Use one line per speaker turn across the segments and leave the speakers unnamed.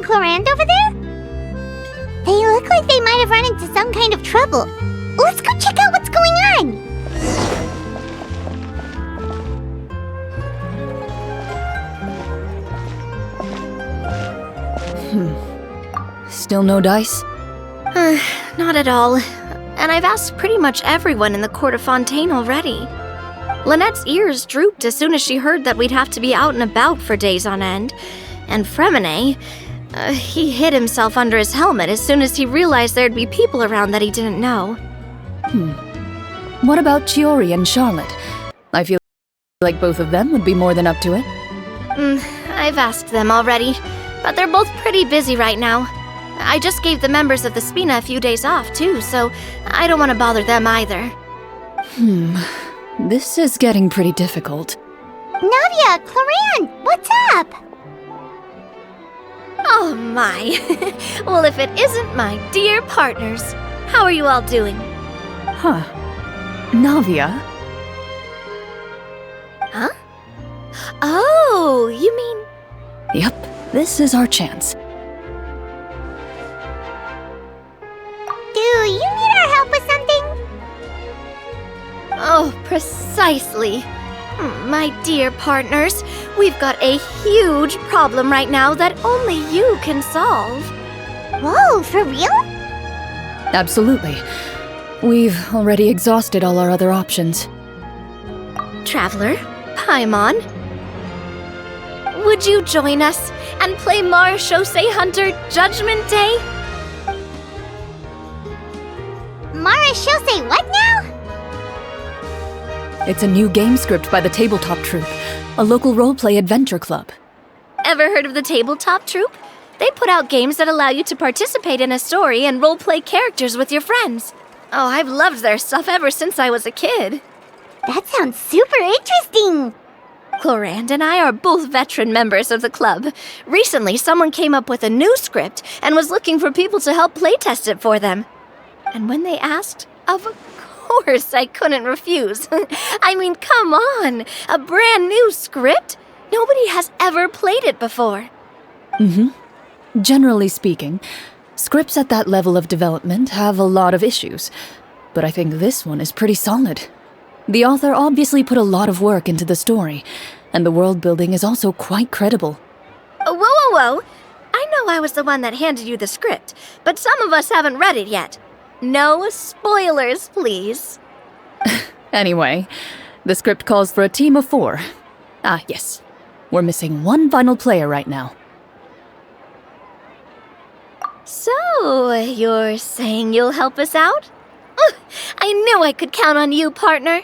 Clorinde over there? They look like they might have run into some kind of trouble. Let's go check out what's going on!
Still no dice?
Not at all. And I've asked pretty much everyone in the court of Fontaine already. Lynette's ears drooped as soon as she heard that we'd have to be out and about for days on end. And Fremine, he hid himself under his helmet as soon as he realized there'd be people around that he didn't know.
What about Chiori and Charlotte? I feel like both of them would be more than up to it.
I've asked them already, but they're both pretty busy right now. I just gave the members of the Spina a few days off, too, so I don't want to bother them either.
This is getting pretty difficult.
Navia, Clorinde, what's up?
Oh my. Well, if it isn't my dear partners. How are you all doing?
Huh. Navia?
Huh? Oh, you mean...
Yep, this is our chance.
Do you need our help with something?
Oh, precisely. My dear partners, we've got a huge problem right now that only you can solve.
Whoa, for real?
Absolutely. We've already exhausted all our other options.
Traveler, Paimon, would you join us and play Marechaussee Hunter Judgment Day?
Marechaussee what now?
It's a new game script by the Tabletop Troupe, a local roleplay adventure club.
Ever heard of the Tabletop Troupe? They put out games that allow you to participate in a story and roleplay characters with your friends. Oh, I've loved their stuff ever since I was a kid.
That sounds super interesting.
Clorinde and I are both veteran members of the club. Recently, someone came up with a new script and was looking for people to help playtest it for them. And when they asked, of course I couldn't refuse. I mean, come on, a brand new script? Nobody has ever played it before.
Generally speaking, scripts at that level of development have a lot of issues, but I think this one is pretty solid. The author obviously put a lot of work into the story, and the world building is also quite credible.
Whoa. I know I was the one that handed you the script, but some of us haven't read it yet. No spoilers, please.
Anyway, the script calls for a team of 4. Ah, yes. We're missing one final player right now.
So, you're saying you'll help us out? I knew I could count on you, partner.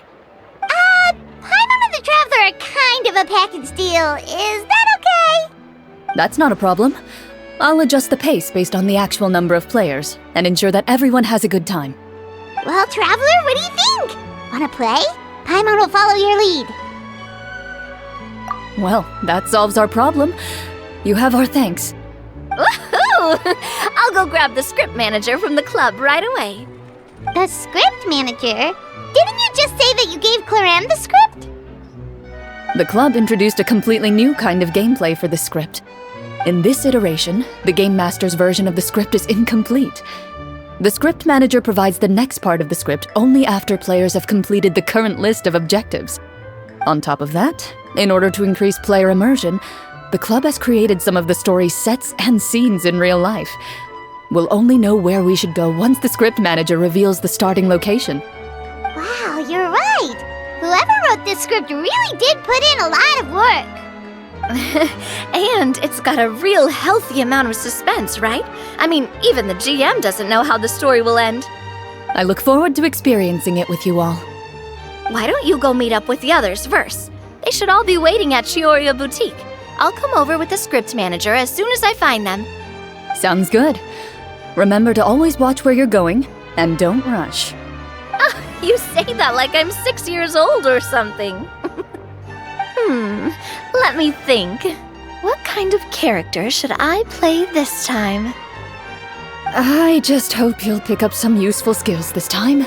Paimon and the Traveler are kind of a package deal. Is that okay?
That's not a problem. I'll adjust the pace based on the actual number of players and ensure that everyone has a good time.
Well, Traveler, what do you think? Wanna play? Paimon will follow your lead.
Well, that solves our problem. You have our thanks.
Woohoo! I'll go grab the script manager from the club right away.
The script manager? Didn't you just say that you gave Clorinde the script?
The club introduced a completely new kind of gameplay for the script. In this iteration, the Game Master's version of the script is incomplete. The script manager provides the next part of the script only after players have completed the current list of objectives. On top of that, in order to increase player immersion, the club has created some of the story's sets and scenes in real life. We'll only know where we should go once the script manager reveals the starting location.
Wow, you're right. Whoever wrote this script really did put in a lot of work.
And it's got a real healthy amount of suspense, right? I mean, even the GM doesn't know how the story will end.
I look forward to experiencing it with you all.
Why don't you go meet up with the others first? They should all be waiting at Chioria Boutique. I'll come over with the script manager as soon as I find them.
Sounds good. Remember to always watch where you're going, and don't rush.
You say that like I'm 6 years old or something. Let me think. What kind of character should I play this time?
I just hope you'll pick up some useful skills this time.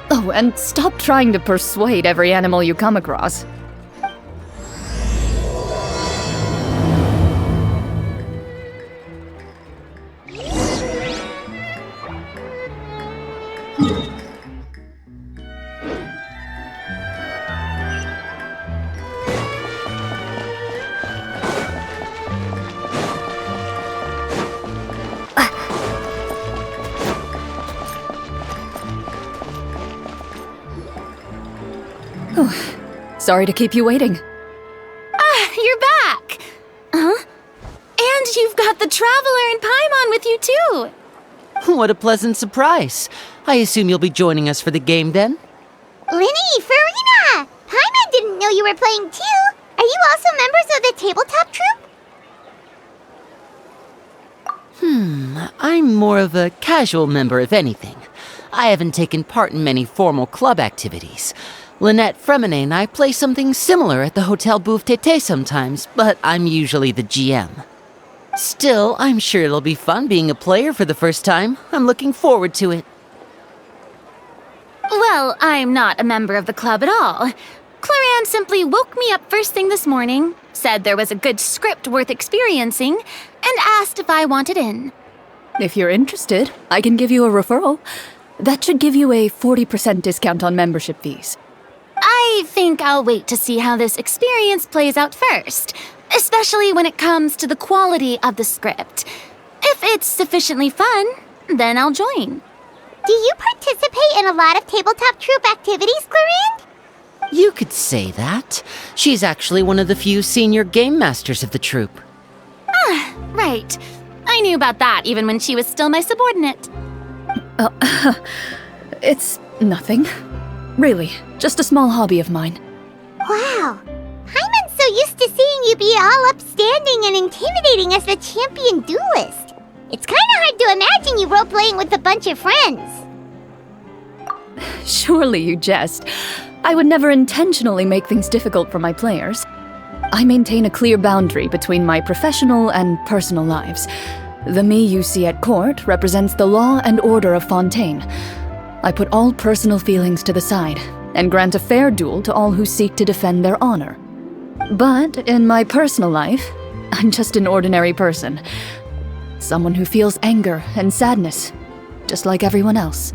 Oh, and stop trying to persuade every animal you come across. Sorry to keep you waiting.
Ah, you're back! Huh? And you've got the Traveler and Paimon with you, too!
What a pleasant surprise. I assume you'll be joining us for the game then?
Linny, Farina! Paimon didn't know you were playing too! Are you also members of the tabletop troupe?
I'm more of a casual member, if anything. I haven't taken part in many formal club activities. Lynette Fremine and I play something similar at the Hotel Bouffe Tété sometimes, but I'm usually the GM. Still, I'm sure it'll be fun being a player for the first time. I'm looking forward to it.
Well, I'm not a member of the club at all. Clorinde simply woke me up first thing this morning, said there was a good script worth experiencing, and asked if I wanted in.
If you're interested, I can give you a referral. That should give you a 40% discount on membership fees.
I think I'll wait to see how this experience plays out first, especially when it comes to the quality of the script. If it's sufficiently fun, then I'll join.
Do you participate in a lot of tabletop troupe activities, Clorinde?
You could say that. She's actually one of the few senior game masters of the troupe.
Right. I knew about that even when she was still my subordinate.
It's nothing. Really, just a small hobby of mine.
Wow. Paimon's so used to seeing you be all upstanding and intimidating as the champion duelist. It's kinda hard to imagine you role-playing with a bunch of friends.
Surely you jest. I would never intentionally make things difficult for my players. I maintain a clear boundary between my professional and personal lives. The me you see at court represents the law and order of Fontaine. I put all personal feelings to the side and grant a fair duel to all who seek to defend their honor. But in my personal life, I'm just an ordinary person. Someone who feels anger and sadness, just like everyone else.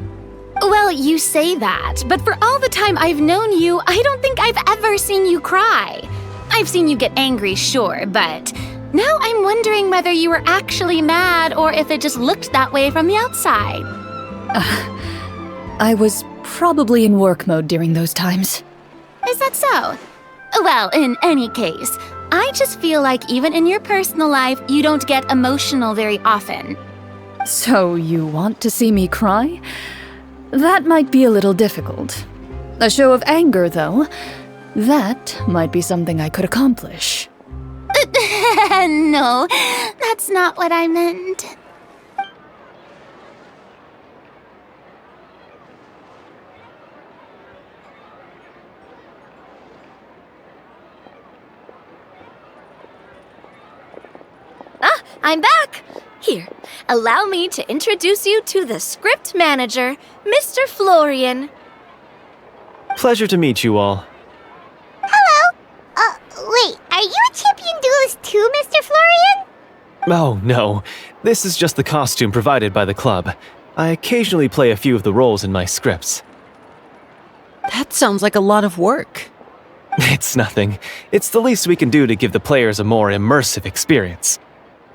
Well, you say that, but for all the time I've known you, I don't think I've ever seen you cry. I've seen you get angry, sure, but now I'm wondering whether you were actually mad or if it just looked that way from the outside.
I was probably in work mode during those times.
Is that so? Well, in any case, I just feel like even in your personal life, you don't get emotional very often.
So you want to see me cry? That might be a little difficult. A show of anger, though, that might be something I could accomplish.
No, that's not what I meant.
I'm back! Here, allow me to introduce you to the script manager, Mr. Florian.
Pleasure to meet you all.
Hello? Wait, are you a champion duelist too, Mr. Florian?
Oh, no. This is just the costume provided by the club. I occasionally play a few of the roles in my scripts.
That sounds like a lot of work.
It's nothing. It's the least we can do to give the players a more immersive experience.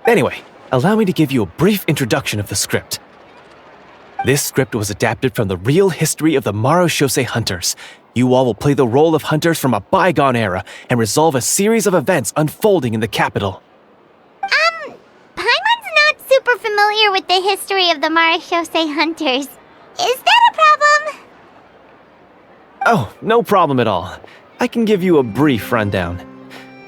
Anyway, allow me to give you a brief introduction of the script. This script was adapted from the real history of the Marechaussee Hunters. You all will play the role of hunters from a bygone era and resolve a series of events unfolding in the capital.
Paimon's not super familiar with the history of the Marechaussee Hunters. Is that a problem?
Oh, no problem at all. I can give you a brief rundown.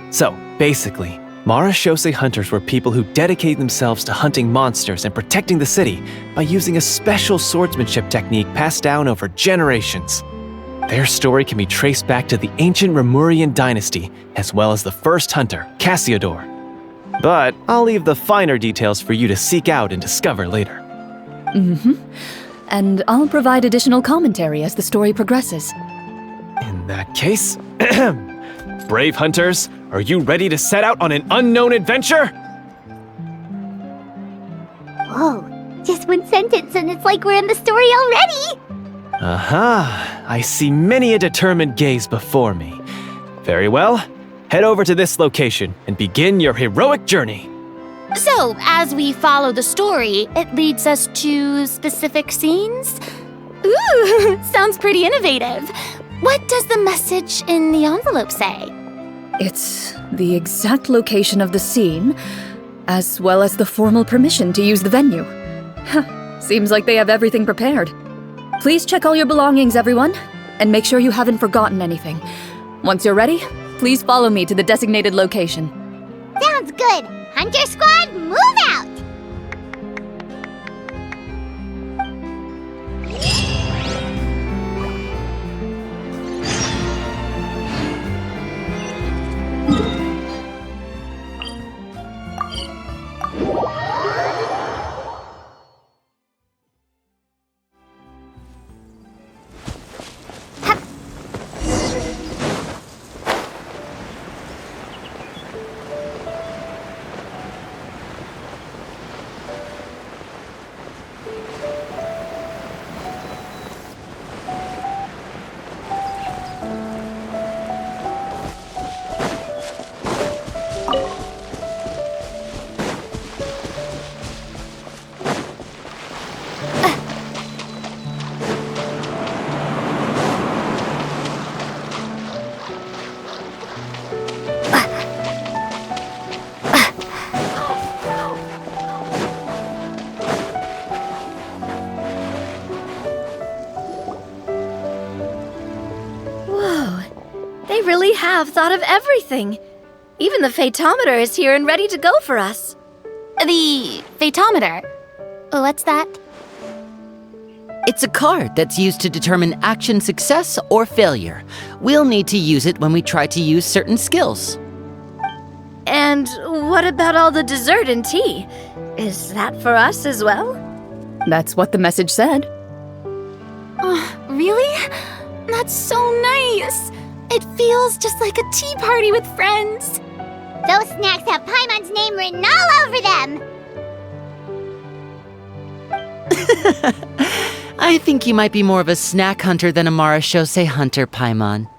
So, basically, Marechaussee Hunters were people who dedicate themselves to hunting monsters and protecting the city by using a special swordsmanship technique passed down over generations. Their story can be traced back to the ancient Rapperia dynasty, as well as the first hunter, Cassiodor. But I'll leave the finer details for you to seek out and discover later.
And I'll provide additional commentary as the story progresses.
In that case, brave hunters, are you ready to set out on an unknown adventure?
Whoa, just one sentence and it's like we're in the story already!
Aha, I see many a determined gaze before me. Very well, head over to this location and begin your heroic journey.
So, as we follow the story, it leads us to specific scenes? Ooh, sounds pretty innovative. What does the message in the envelope say?
It's the exact location of the scene, as well as the formal permission to use the venue. Seems like they have everything prepared. Please check all your belongings, everyone, and make sure you haven't forgotten anything. Once you're ready, please follow me to the designated location.
Sounds good. Hunter Squad, move out!
They really have thought of everything. Even the phaetometer is here and ready to go for us.
The phaetometer? What's that?
It's a card that's used to determine action success or failure. We'll need to use it when we try to use certain skills.
And what about all the dessert and tea? Is that for us as well?
That's what the message said.
Really? That's so nice. It feels just like a tea party with friends.
Those snacks have Paimon's name written all over them!
I think you might be more of a snack hunter than a Marashose hunter, Paimon.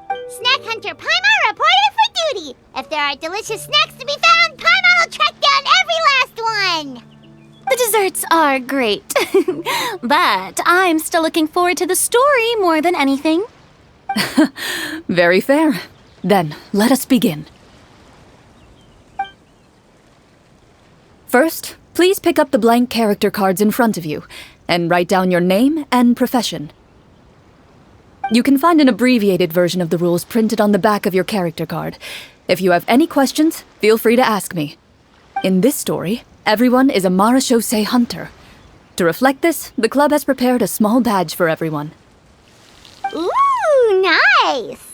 Snack Hunter Paimon reported for duty! If there are delicious snacks to be found, Paimon will track down every last one!
The desserts are great. But I'm still looking forward to the story more than anything.
Very fair. Then, let us begin. First, please pick up the blank character cards in front of you and write down your name and profession. You can find an abbreviated version of the rules printed on the back of your character card. If you have any questions, feel free to ask me. In this story, everyone is a Marashose hunter. To reflect this, the club has prepared a small badge for everyone.
Ooh, nice!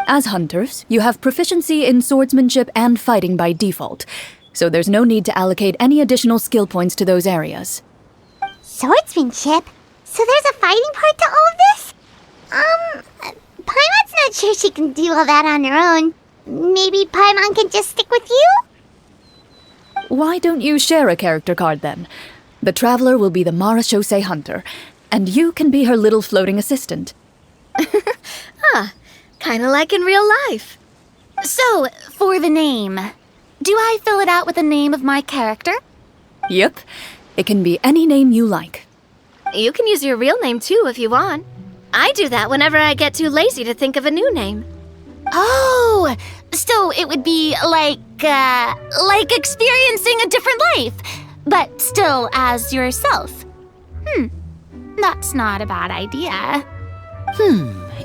As hunters, you have proficiency in swordsmanship and fighting by default, so there's no need to allocate any additional skill points to those areas.
Swordsmanship? So there's a fighting part to all of this? Paimon's not sure she can do all that on her own. Maybe Paimon can just stick with you?
Why don't you share a character card then? The Traveler will be the Marashose hunter, and you can be her little floating assistant.
Kinda like in real life.
So, for the name, do I fill it out with the name of my character?
Yep, it can be any name you like.
You can use your real name too if you want. I do that whenever I get too lazy to think of a new name.
Oh, so it would be like experiencing a different life, but still as yourself. That's not a bad idea.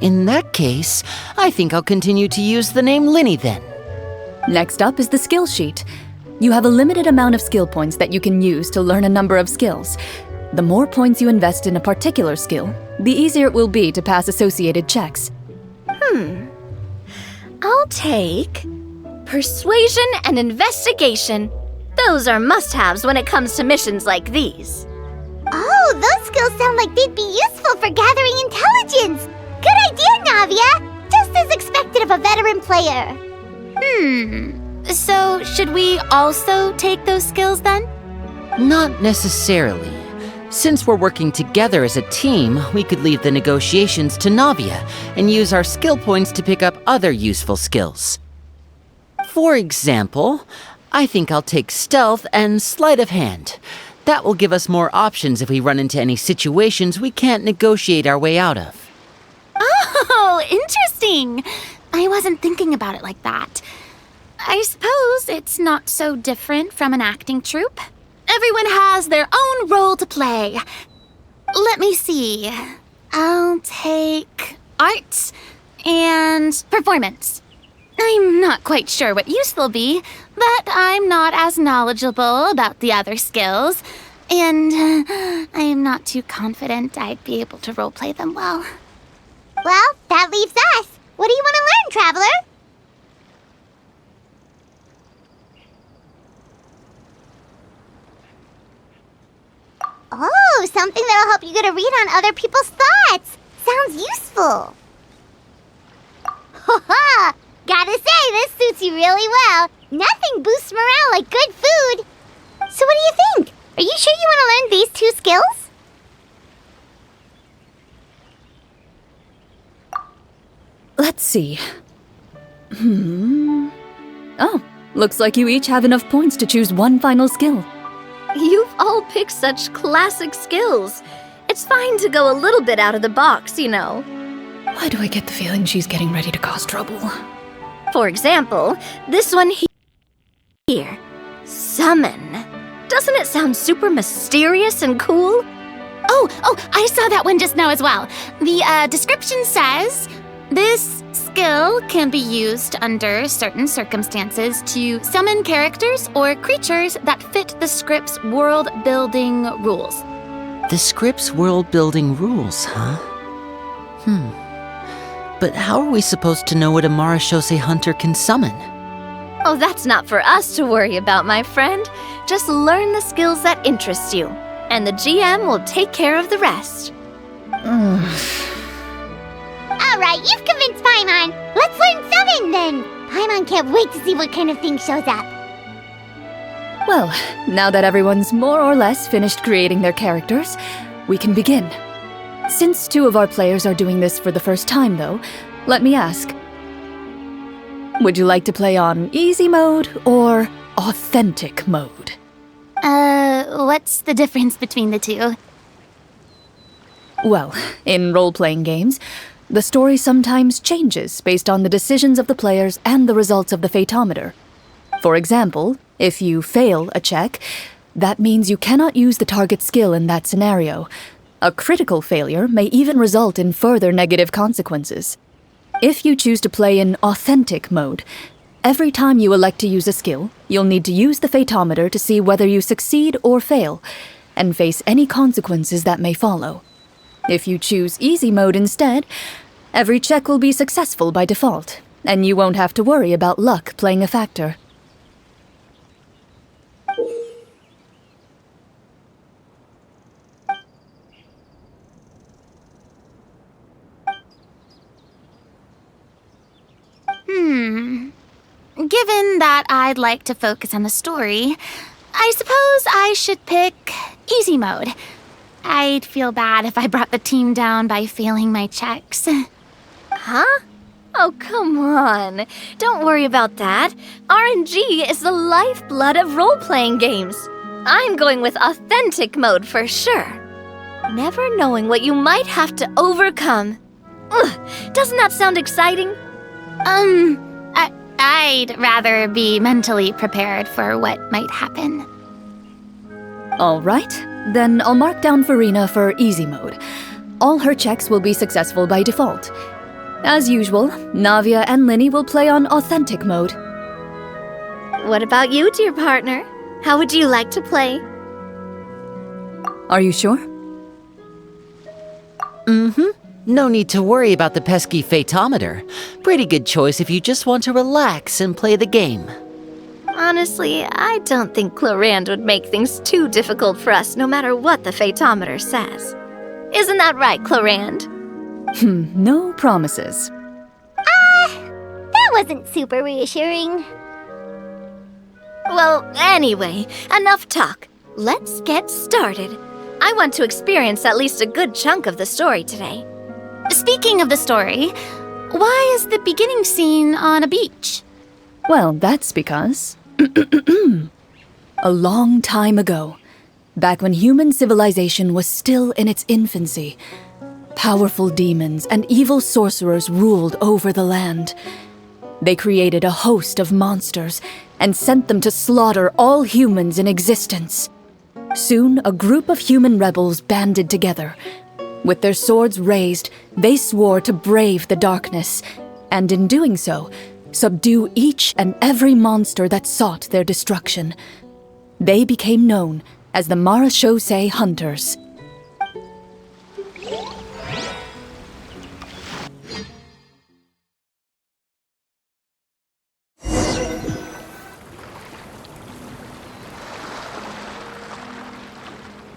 In that case, I think I'll continue to use the name Linny then.
Next up is the skill sheet. You have a limited amount of skill points that you can use to learn a number of skills. The more points you invest in a particular skill, the easier it will be to pass associated checks.
I'll take Persuasion and Investigation. Those are must-haves when it comes to missions like these.
Oh, those skills sound like they'd be useful for gathering intelligence! Good idea, Navia! Just as expected of a veteran player.
So should we also take those skills then?
Not necessarily. Since we're working together as a team, we could leave the negotiations to Navia and use our skill points to pick up other useful skills. For example, I think I'll take Stealth and Sleight of Hand. That will give us more options if we run into any situations we can't negotiate our way out of.
Oh, interesting. I wasn't thinking about it like that. I suppose it's not so different from an acting troupe. Everyone has their own role to play. Let me see. I'll take arts and performance. I'm not quite sure what use they'll be, but I'm not as knowledgeable about the other skills, and I am not too confident I'd be able to roleplay them well.
Well, that leaves us. What do you want to learn, Traveler? Oh, something that'll help you get a read on other people's thoughts. Sounds useful. Ha! Gotta say, this suits you really well. Nothing boosts morale like good food. So what do you think? Are you sure you want to learn these 2 skills?
Let's see. Oh, looks like you each have enough points to choose one final skill.
You've all picked such classic skills. It's fine to go a little bit out of the box, you know.
Why do I get the feeling she's getting ready to cause trouble?
For example, this one here. Summon. Doesn't it sound super mysterious and cool?
Oh, I saw that one just now as well. The description says, this skill can be used under certain circumstances to summon characters or creatures that fit the script's world-building rules.
The script's world-building rules, huh? But how are we supposed to know what a Marashose hunter can summon?
Oh, that's not for us to worry about, my friend. Just learn the skills that interest you, and the GM will take care of the rest.
All right, you've convinced Paimon. Let's learn summon then. Paimon can't wait to see what kind of thing shows up.
Well, now that everyone's more or less finished creating their characters, we can begin. Since 2 of our players are doing this for the first time, though, let me ask. Would you like to play on easy mode or authentic mode?
What's the difference between the 2?
Well, in role-playing games, the story sometimes changes based on the decisions of the players and the results of the Fatometer. For example, if you fail a check, that means you cannot use the target skill in that scenario. A critical failure may even result in further negative consequences. If you choose to play in authentic mode, every time you elect to use a skill, you'll need to use the Fatometer to see whether you succeed or fail, and face any consequences that may follow. If you choose easy mode instead, every check will be successful by default, and you won't have to worry about luck playing a factor.
Given that I'd like to focus on the story, I suppose I should pick easy mode. I'd feel bad if I brought the team down by failing my checks.
Huh? Oh, come on. Don't worry about that. RNG is the lifeblood of role-playing games. I'm going with authentic mode for sure. Never knowing what you might have to overcome. Ugh, doesn't that sound exciting?
I'd rather be mentally prepared for what might happen.
All right, then I'll mark down Farina for easy mode. All her checks will be successful by default. As usual, Navia and Linny will play on authentic mode.
What about you, dear partner? How would you like to play?
Are you sure?
No need to worry about the pesky Fatometer. Pretty good choice if you just want to relax and play the game.
Honestly, I don't think Clorinde would make things too difficult for us no matter what the Fatometer says. Isn't that right, Clorinde?
No promises.
That wasn't super reassuring.
Well, anyway, enough talk. Let's get started. I want to experience at least a good chunk of the story today.
Speaking of the story, why is the beginning scene on a beach?
Well, that's because... a long time ago, back when human civilization was still in its infancy, Powerful demons and evil sorcerers ruled over the land. They created a host of monsters and sent them to slaughter all humans in existence. Soon, a group of human rebels banded together. With their swords raised, they swore to brave the darkness, and in doing so, subdue each and every monster that sought their destruction. They became known as the Marachose Hunters.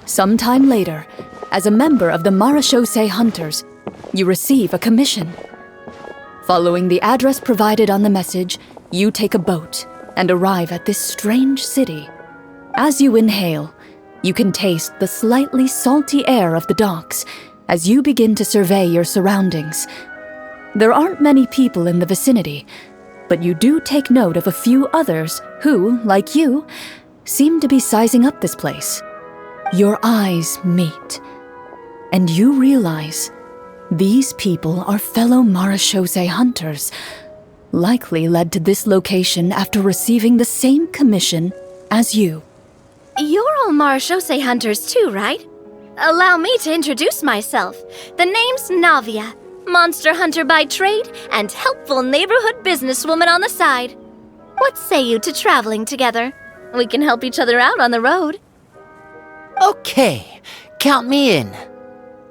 Sometime later, as a member of the Marachose Hunters, you receive a commission. Following the address provided on the message, you take a boat and arrive at this strange city. As you inhale, you can taste the slightly salty air of the docks as you begin to survey your surroundings. There aren't many people in the vicinity, but you do take note of a few others who, like you, seem to be sizing up this place. Your eyes meet, and you realize these people are fellow Marachose hunters, likely led to this location after receiving the same commission as you.
You're all Marachose hunters too, right? Allow me to introduce myself. The name's Navia, monster hunter by trade and helpful neighborhood businesswoman on the side. What say you to traveling together? We can help each other out on the road.
Okay, count me in.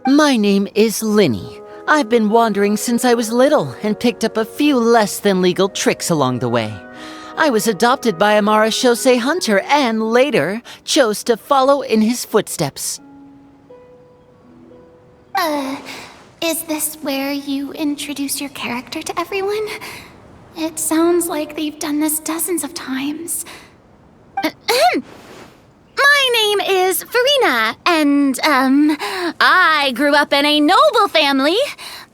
My name is Linny. I've been wandering since I was little and picked up a few less than legal tricks along the way. I was adopted by a Marachose hunter and later chose to follow in his footsteps.
Is this where you introduce your character to everyone? It sounds like they've done this dozens of times. My name is Farina, and, I grew up in a noble family.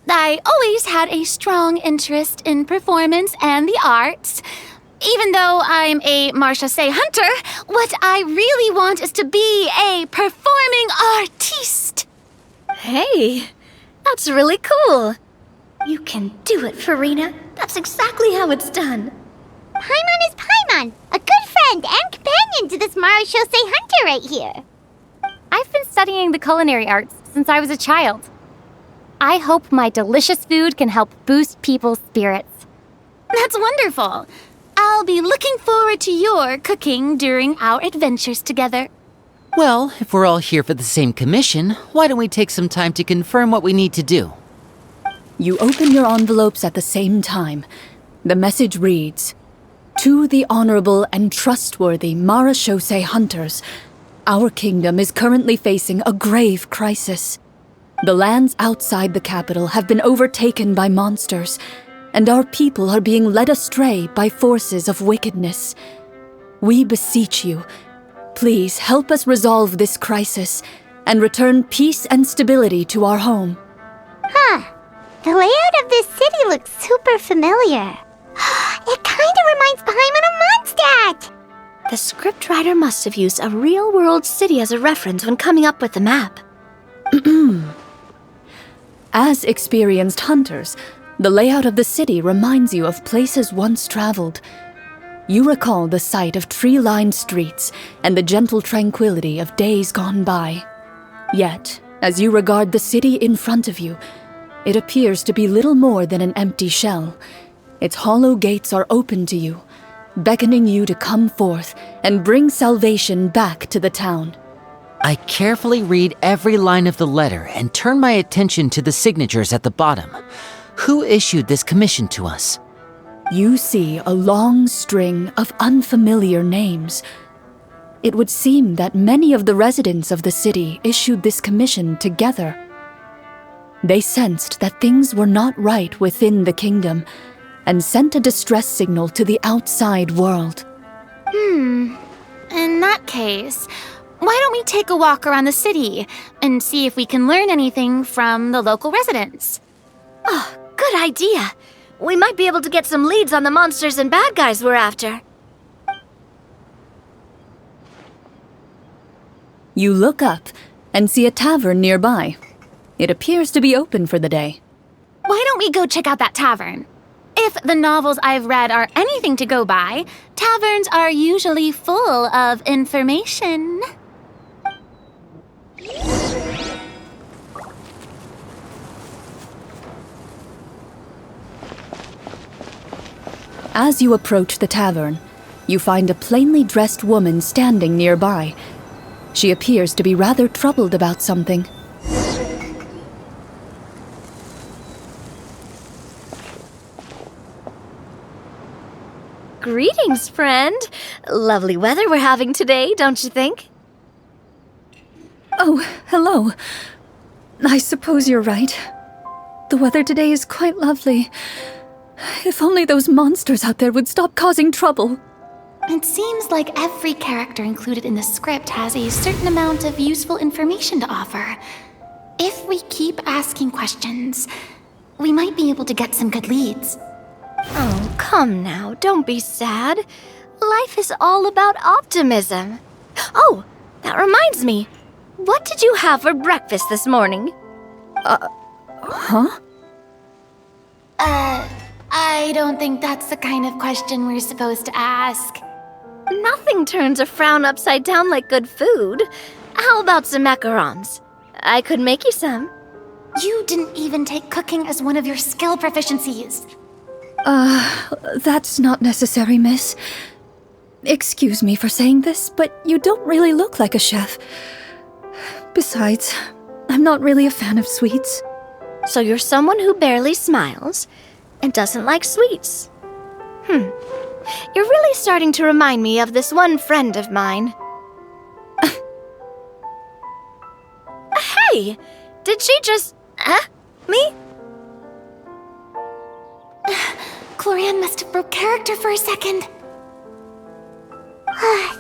I always had a strong interest in performance and the arts. Even though I'm a Marachose hunter, what I really want is to be a performing artiste.
Hey, that's really cool. You can do it, Farina. That's exactly how it's done.
Paimon is Paimon, a good friend and companion to this Marachose hunter right here.
I've been studying the culinary arts since I was a child. I hope my delicious food can help boost people's spirits.
That's wonderful. I'll be looking forward to your cooking during our adventures together.
Well, if we're all here for the same commission, why don't we take some time to confirm what we need to do?
You open your envelopes at the same time. The message reads, "To the honorable and trustworthy Marachose hunters, our kingdom is currently facing a grave crisis. The lands outside the capital have been overtaken by monsters, and our people are being led astray by forces of wickedness. We beseech you, please help us resolve this crisis and return peace and stability to our home."
The layout of this city looks super familiar. It kind of reminds Paimon of Mondstadt.
The scriptwriter must have used a real-world city as a reference when coming up with the map.
As experienced hunters, the layout of the city reminds you of places once traveled. You recall the sight of tree-lined streets and the gentle tranquility of days gone by. Yet, as you regard the city in front of you, it appears to be little more than an empty shell. Its hollow gates are open to you, beckoning you to come forth and bring salvation back to the town.
I carefully read every line of the letter and turn my attention to the signatures at the bottom. Who issued this commission to us?
You see a long string of unfamiliar names. It would seem that many of the residents of the city issued this commission together. They sensed that things were not right within the kingdom and sent a distress signal to the outside world.
In that case, why don't we take a walk around the city and see if we can learn anything from the local residents?
Oh, good idea. We might be able to get some leads on the monsters and bad guys we're after.
You look up and see a tavern nearby. It appears to be open for the day.
Why don't we go check out that tavern? If the novels I've read are anything to go by, taverns are usually full of information.
As you approach the tavern, you find a plainly dressed woman standing nearby. She appears to be rather troubled about something.
Greetings, friend. Lovely weather we're having today, don't you think?
Oh, hello. I suppose you're right. The weather today is quite lovely. If only those monsters out there would stop causing trouble.
It seems like every character included in the script has a certain amount of useful information to offer. If we keep asking questions, we might be able to get some good leads.
Oh, come now, don't be sad. Life is all about optimism. Oh, that reminds me. What did you have for breakfast this morning?
Huh?
I don't think that's the kind of question we're supposed to ask.
Nothing turns a frown upside down like good food. How about some macarons? I could make you some.
You didn't even take cooking as one of your skill proficiencies.
That's not necessary, miss. Excuse me for saying this, but you don't really look like a chef. Besides, I'm not really a fan of sweets.
So you're someone who barely smiles and doesn't like sweets. You're really starting to remind me of this one friend of mine. Hey! Did she just... me?
Clorinde must have broke character for a second.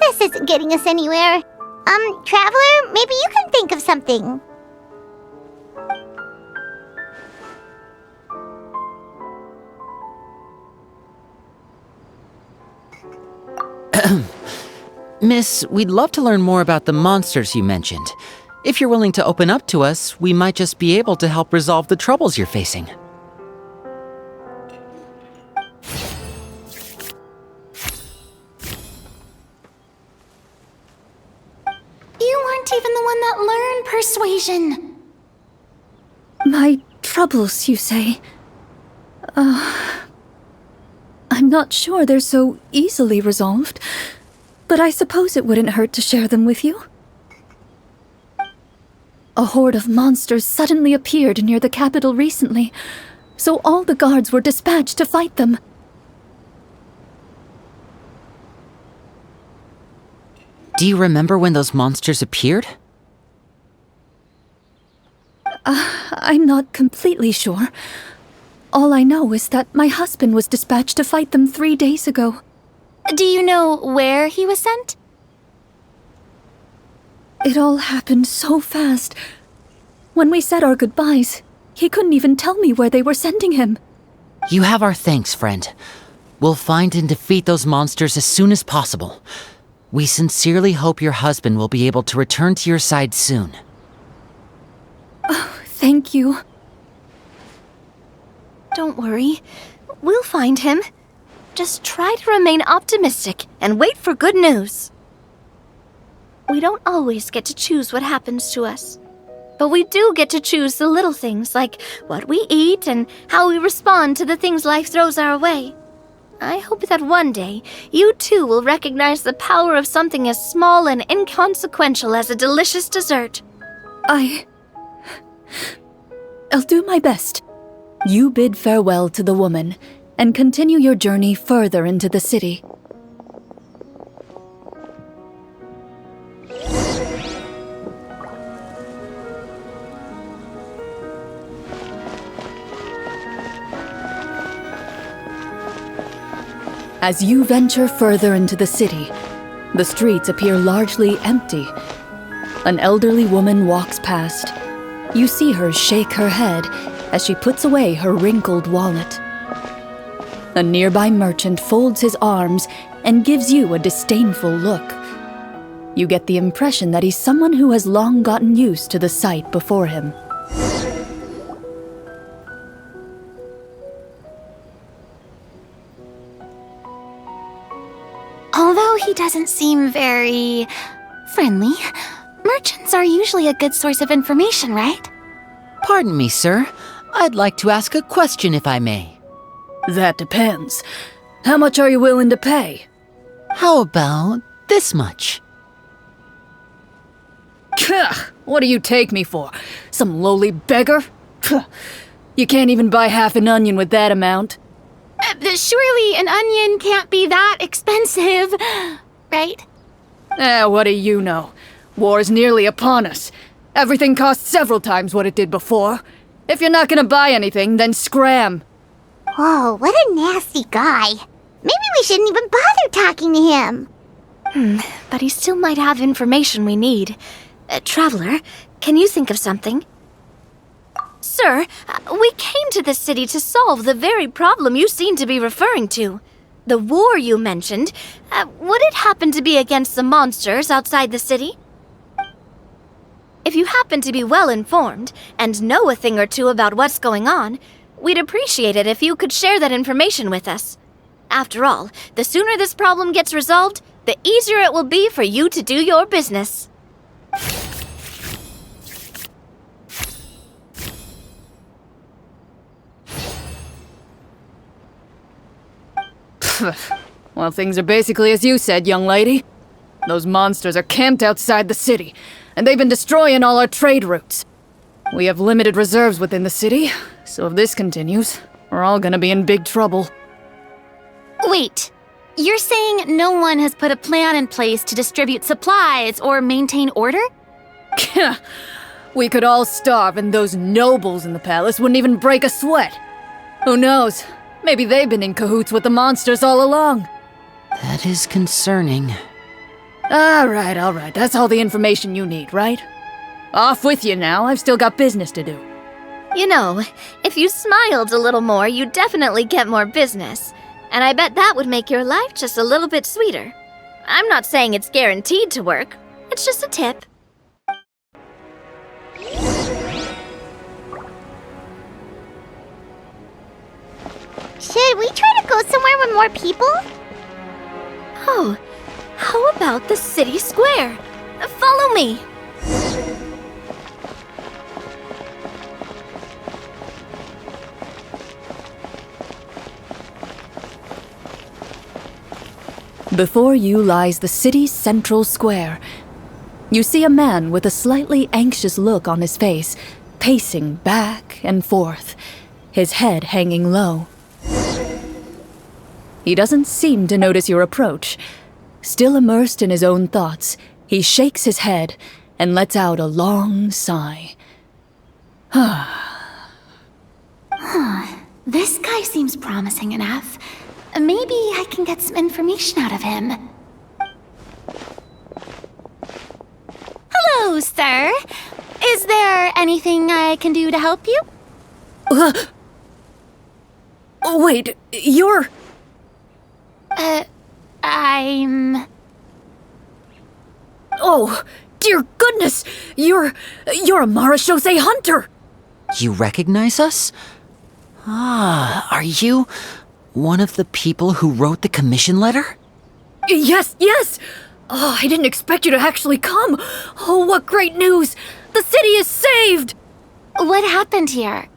This isn't getting us anywhere. Traveler, maybe you can think of something.
Miss, we'd love to learn more about the monsters you mentioned. If you're willing to open up to us, we might just be able to help resolve the troubles you're facing.
You weren't even the one that learned persuasion.
My troubles, you say? I'm not sure they're so easily resolved, but I suppose it wouldn't hurt to share them with you. A horde of monsters suddenly appeared near the capital recently, so all the guards were dispatched to fight them.
Do you remember when those monsters appeared?
I'm not completely sure. All I know is that my husband was dispatched to fight them 3 days ago.
Do you know where he was sent?
It all happened so fast. When we said our goodbyes, he couldn't even tell me where they were sending him.
You have our thanks, friend. We'll find and defeat those monsters as soon as possible. We sincerely hope your husband will be able to return to your side soon.
Oh, thank you.
Don't worry. We'll find him. Just try to remain optimistic and wait for good news. We don't always get to choose what happens to us. But we do get to choose the little things like what we eat and how we respond to the things life throws our way. I hope that one day you too will recognize the power of something as small and inconsequential as a delicious dessert.
I'll do my best. You bid farewell to the woman and continue your journey further into the city. As you venture further into the city, the streets appear largely empty. An elderly woman walks past. You see her shake her head as she puts away her wrinkled wallet. A nearby merchant folds his arms and gives you a disdainful look. You get the impression that he's someone who has long gotten used to the sight before him.
Although he doesn't seem very friendly, merchants are usually a good source of information, right?
Pardon me, sir. I'd like to ask a question if I may.
That depends. How much are you willing to pay?
How about this much?
What do you take me for? Some lowly beggar? You can't even buy half an onion with that amount.
Surely an onion can't be that expensive, right?
What do you know? War is nearly upon us. Everything costs several times what it did before. If you're not gonna buy anything, then scram.
Whoa, what a nasty guy. Maybe we shouldn't even bother talking to him.
But he still might have information we need. Traveler, can you think of something? Sir, we came to this city to solve the very problem you seem to be referring to. The war you mentioned, would it happen to be against the monsters outside the city? If you happen to be well informed and know a thing or two about what's going on, we'd appreciate it if you could share that information with us. After all, the sooner this problem gets resolved, the easier it will be for you to do your business.
Well, things are basically as you said, young lady. Those monsters are camped outside the city, and they've been destroying all our trade routes. We have limited reserves within the city, so if this continues, we're all gonna be in big trouble.
Wait, you're saying no one has put a plan in place to distribute supplies or maintain order?
We could all starve, and those nobles in the palace wouldn't even break a sweat. Who knows? Maybe they've been in cahoots with the monsters all along.
That is concerning.
All right. That's all the information you need, right? Off with you now. I've still got business to do.
You know, if you smiled a little more, you'd definitely get more business. And I bet that would make your life just a little bit sweeter. I'm not saying it's guaranteed to work. It's just a tip.
Should we try to go somewhere with more people?
Oh, how about the city square? Follow me.
Before you lies the city's central square. You see a man with a slightly anxious look on his face, pacing back and forth, his head hanging low. He doesn't seem to notice your approach. Still immersed in his own thoughts, he shakes his head and lets out a long sigh.
This guy seems promising enough. Maybe I can get some information out of him. Hello, sir. Is there anything I can do to help you?
Wait, you're...
I'm...
Oh, dear goodness! You're a Marashose hunter!
You recognize us? Are you one of the people who wrote the commission letter?
Yes! Oh, I didn't expect you to actually come! Oh, what great news! The city is saved!
What happened here?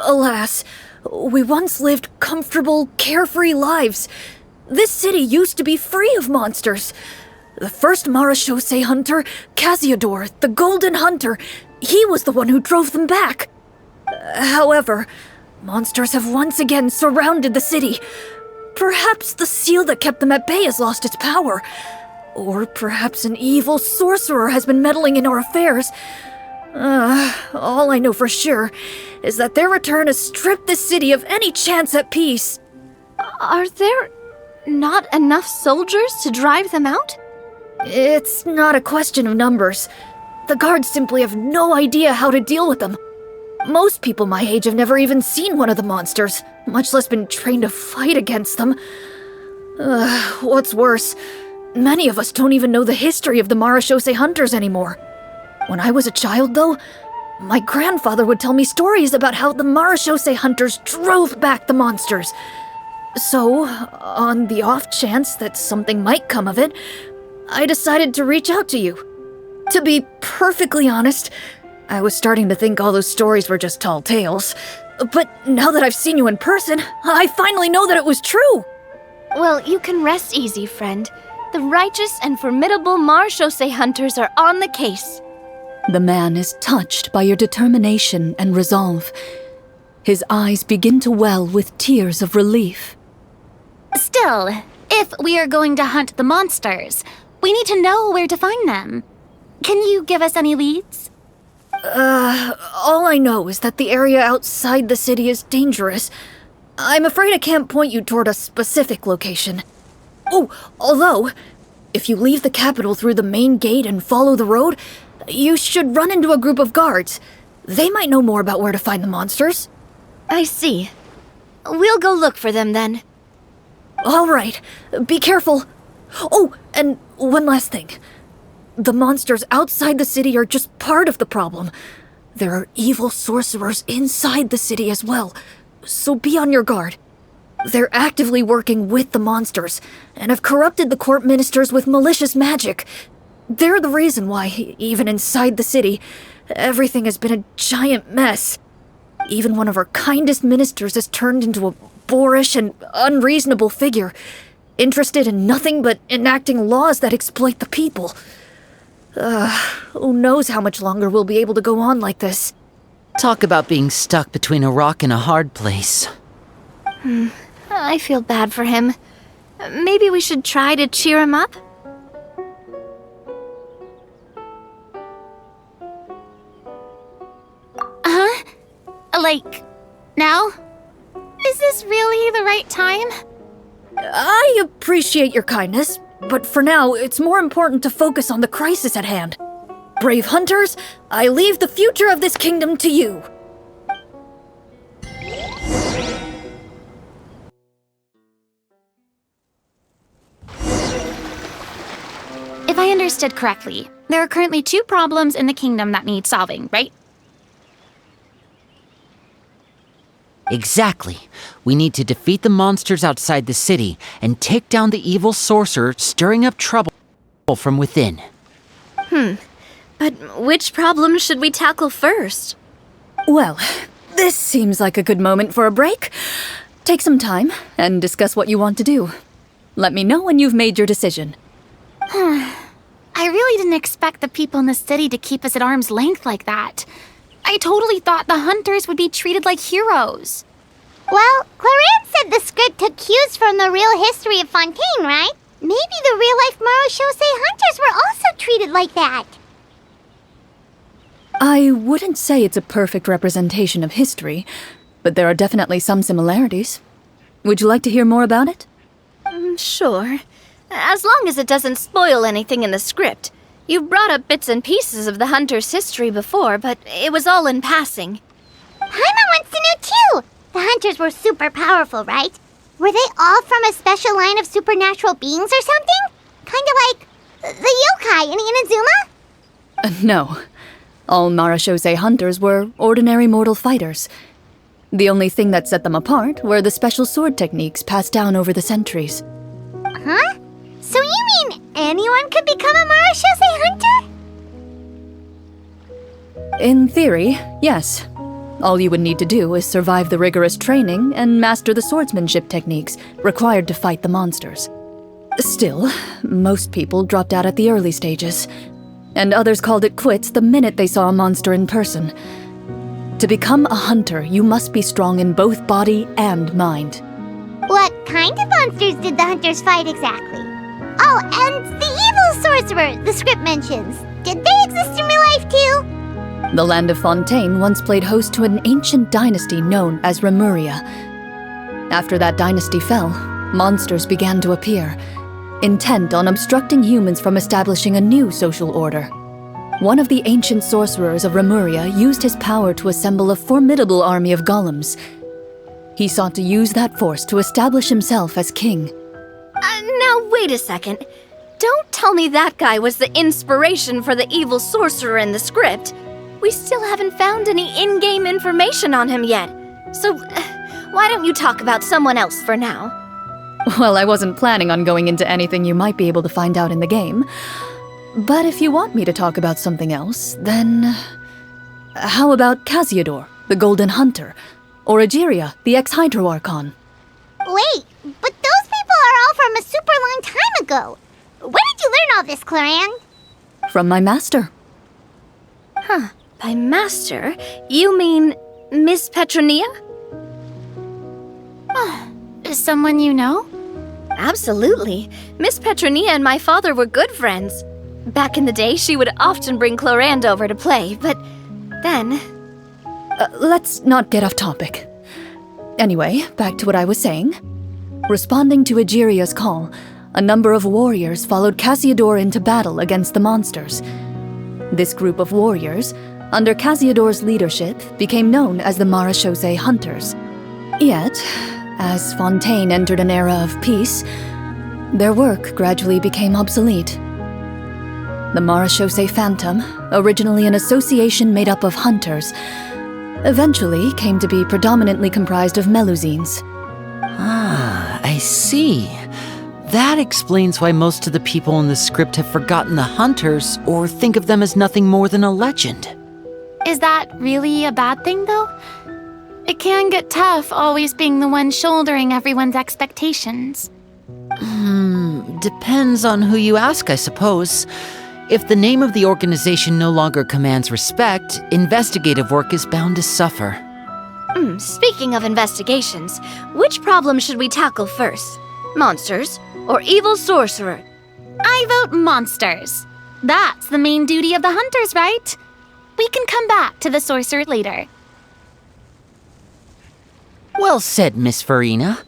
Alas, we once lived comfortable, carefree lives. This city used to be free of monsters. The first Marashose hunter, Casiodor, the Golden Hunter, he was the one who drove them back. However, monsters have once again surrounded the city. Perhaps the seal that kept them at bay has lost its power. Or perhaps an evil sorcerer has been meddling in our affairs. All I know for sure is that their return has stripped the city of any chance at peace.
Are there not enough soldiers to drive them out?
It's not a question of numbers. The guards simply have no idea how to deal with them. Most people my age have never even seen one of the monsters, much less been trained to fight against them. What's worse, many of us don't even know the history of the Marashose hunters anymore. When I was a child, though, my grandfather would tell me stories about how the Marashose hunters drove back the monsters. So, on the off chance that something might come of it, I decided to reach out to you. To be perfectly honest, I was starting to think all those stories were just tall tales. But now that I've seen you in person, I finally know that it was true!
Well, you can rest easy, friend. The righteous and formidable Marechaussee hunters are on the case.
The man is touched by your determination and resolve. His eyes begin to well with tears of relief.
Still, if we are going to hunt the monsters, we need to know where to find them. Can you give us any leads?
All I know is that the area outside the city is dangerous. I'm afraid I can't point you toward a specific location. Oh, although, if you leave the capital through the main gate and follow the road, you should run into a group of guards. They might know more about where to find the monsters.
I see. We'll go look for them then.
All right, be careful. Oh, and one last thing. The monsters outside the city are just part of the problem. There are evil sorcerers inside the city as well, so be on your guard. They're actively working with the monsters, and have corrupted the court ministers with malicious magic. They're the reason why, even inside the city, everything has been a giant mess. Even one of our kindest ministers has turned into a boorish and unreasonable figure, interested in nothing but enacting laws that exploit the people. Who knows how much longer we'll be able to go on like this.
Talk about being stuck between a rock and a hard place.
I feel bad for him. Maybe we should try to cheer him up?
Huh? Like, now? Is this really the right time?
I appreciate your kindness, but for now, it's more important to focus on the crisis at hand. Brave hunters, I leave the future of this kingdom to you.
If I understood correctly, there are currently 2 problems in the kingdom that need solving, right?
Exactly. We need to defeat the monsters outside the city and take down the evil sorcerer stirring up trouble from within.
But which problem should we tackle first?
Well, this seems like a good moment for a break. Take some time and discuss what you want to do. Let me know when you've made your decision.
I really didn't expect the people in the city to keep us at arm's length like that. I totally thought the hunters would be treated like heroes.
Well, Clorinde said the script took cues from the real history of Fontaine, right? Maybe the real-life Marechaussee hunters were also treated like that.
I wouldn't say it's a perfect representation of history, but there are definitely some similarities. Would you like to hear more about it?
Sure. As long as it doesn't spoil anything in the script. You've brought up bits and pieces of the hunter's history before, but it was all in passing.
Paimon wants to know too! The hunters were super powerful, right? Were they all from a special line of supernatural beings or something? Kinda like the yokai in Inazuma?
No. All Marechaussee hunters were ordinary mortal fighters. The only thing that set them apart were the special sword techniques passed down over the centuries.
Huh? So you mean anyone could become a Marechaussee hunter?
In theory, yes. All you would need to do is survive the rigorous training and master the swordsmanship techniques required to fight the monsters. Still, most people dropped out at the early stages, and others called it quits the minute they saw a monster in person. To become a hunter, you must be strong in both body and mind.
What kind of monsters did the hunters fight exactly? Oh, and the evil sorcerer the script mentions. Did they exist in real life too?
The land of Fontaine once played host to an ancient dynasty known as Rapperia. After that dynasty fell, monsters began to appear, intent on obstructing humans from establishing a new social order. One of the ancient sorcerers of Rapperia used his power to assemble a formidable army of golems. He sought to use that force to establish himself as king.
Now wait a second. Don't tell me that guy was the inspiration for the evil sorcerer in the script. We still haven't found any in-game information on him yet. So, why don't you talk about someone else for now?
Well, I wasn't planning on going into anything you might be able to find out in the game. But if you want me to talk about something else, then... How about Casiodor, the Golden Hunter? Or Egeria, the ex-Hydro Archon?
Wait, but those people are all from a super long time ago. Where did you learn all this, Clorinde?
From my master.
By master, you mean Miss Petronia?
Someone you know?
Absolutely. Miss Petronia and my father were good friends. Back in the day, she would often bring Clorinde over to play, but then...
Let's not get off topic. Anyway, back to what I was saying. Responding to Egeria's call, a number of warriors followed Casiodor into battle against the monsters. This group of warriors, under Casiodor's leadership, became known as the Marechaussee Hunters. Yet, as Fontaine entered an era of peace, their work gradually became obsolete. The Marechaussee Phantom, originally an association made up of hunters, eventually came to be predominantly comprised of Melusines.
Ah, I see. That explains why most of the people in the script have forgotten the hunters or think of them as nothing more than a legend.
Is that really a bad thing, though? It can get tough always being the one shouldering everyone's expectations.
Depends on who you ask, I suppose. If the name of the organization no longer commands respect, investigative work is bound to suffer.
Speaking of investigations, which problem should we tackle first? Monsters or evil sorcerer?
I vote monsters. That's the main duty of the hunters, right? We can come back to the sorcerer later.
Well said, Miss Farina.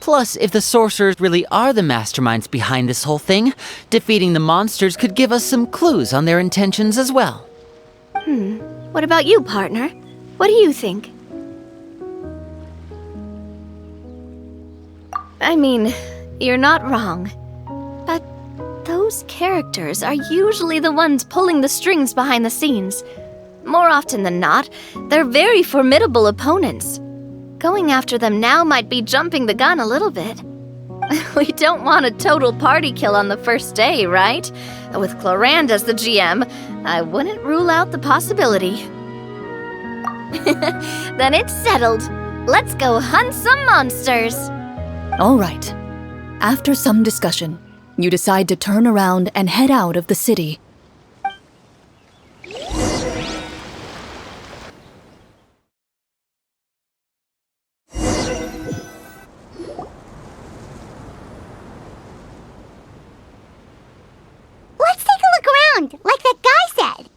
Plus, if the sorcerers really are the masterminds behind this whole thing, defeating the monsters could give us some clues on their intentions as well.
What about you, partner? What do you think? I mean, you're not wrong. But those characters are usually the ones pulling the strings behind the scenes. More often than not, they're very formidable opponents. Going after them now might be jumping the gun a little bit. We don't want a total party kill on the first day, right? With Clorinde as the GM, I wouldn't rule out the possibility. Then it's settled. Let's go hunt some monsters.
All right. After some discussion, you decide to turn around and head out of the city.
Let's take a look around, like that guy said.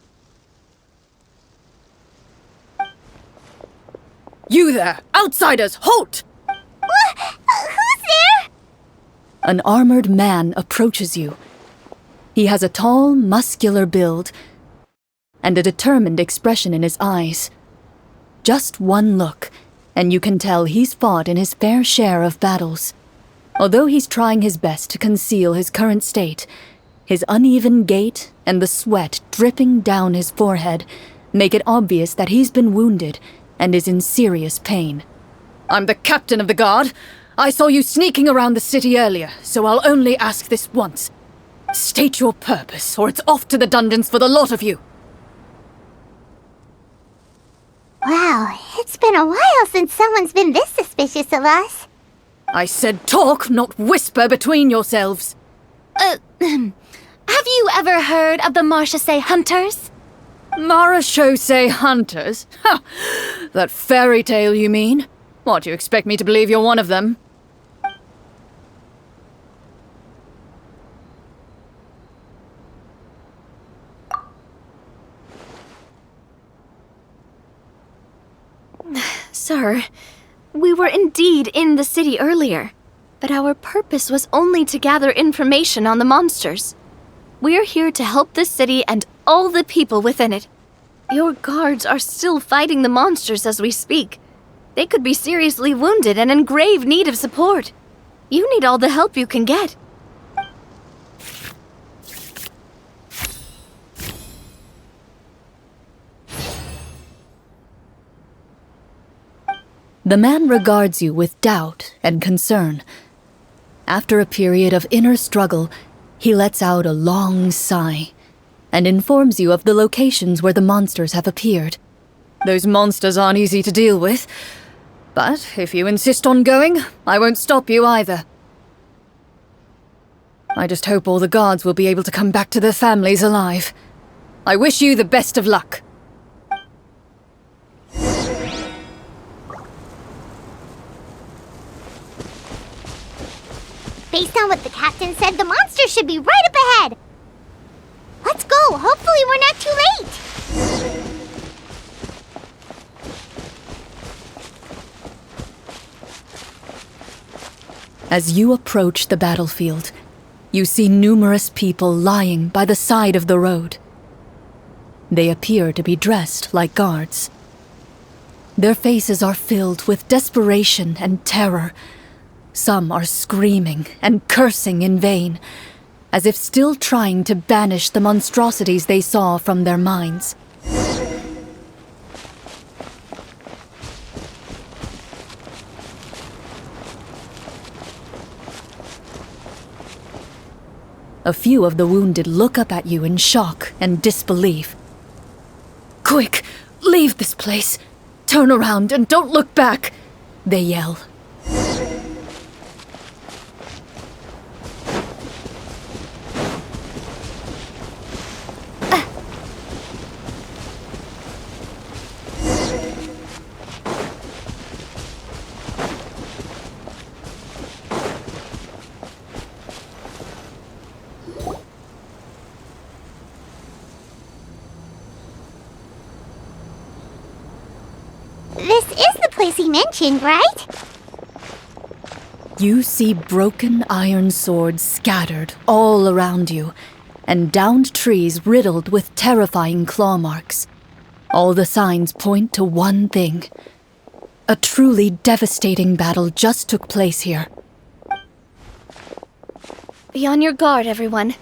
You there! Outsiders, halt!
Who's there?
An armored man approaches you. He has a tall, muscular build and a determined expression in his eyes. Just one look, and you can tell he's fought in his fair share of battles. Although he's trying his best to conceal his current state, his uneven gait and the sweat dripping down his forehead make it obvious that he's been wounded and is in serious pain. I'm the captain of the guard. I saw you sneaking around the city earlier, so I'll only ask this once. State your purpose, or it's off to the dungeons for the lot of you.
Wow, it's been a while since someone's been this suspicious of us.
I said talk, not whisper between yourselves.
Have you ever heard of the Marechaussee Hunters?
Marechaussee Hunters? Ha! That fairy tale, you mean? What, you expect me to believe you're one of them?
Sir, we were indeed in the city earlier, but our purpose was only to gather information on the monsters. We're here to help the city and all the people within it. Your guards are still fighting the monsters as we speak. They could be seriously wounded and in grave need of support. You need all the help you can get.
The man regards you with doubt and concern. After a period of inner struggle, he lets out a long sigh and informs you of the locations where the monsters have appeared. Those monsters aren't easy to deal with, but if you insist on going, I won't stop you either. I just hope all the guards will be able to come back to their families alive. I wish you the best of luck.
Based on what the captain said, the monster should be right up ahead. Let's go. Hopefully we're not too late.
As you approach the battlefield, you see numerous people lying by the side of the road. They appear to be dressed like guards. Their faces are filled with desperation and terror. Some are screaming and cursing in vain, as if still trying to banish the monstrosities they saw from their minds. A few of the wounded look up at you in shock and disbelief. "Quick, leave this place! Turn around and don't look back!" they yell.
This is the place he mentioned, right?
You see broken iron swords scattered all around you, and downed trees riddled with terrifying claw marks. All the signs point to one thing. A truly devastating battle just took place here.
Be on your guard, everyone.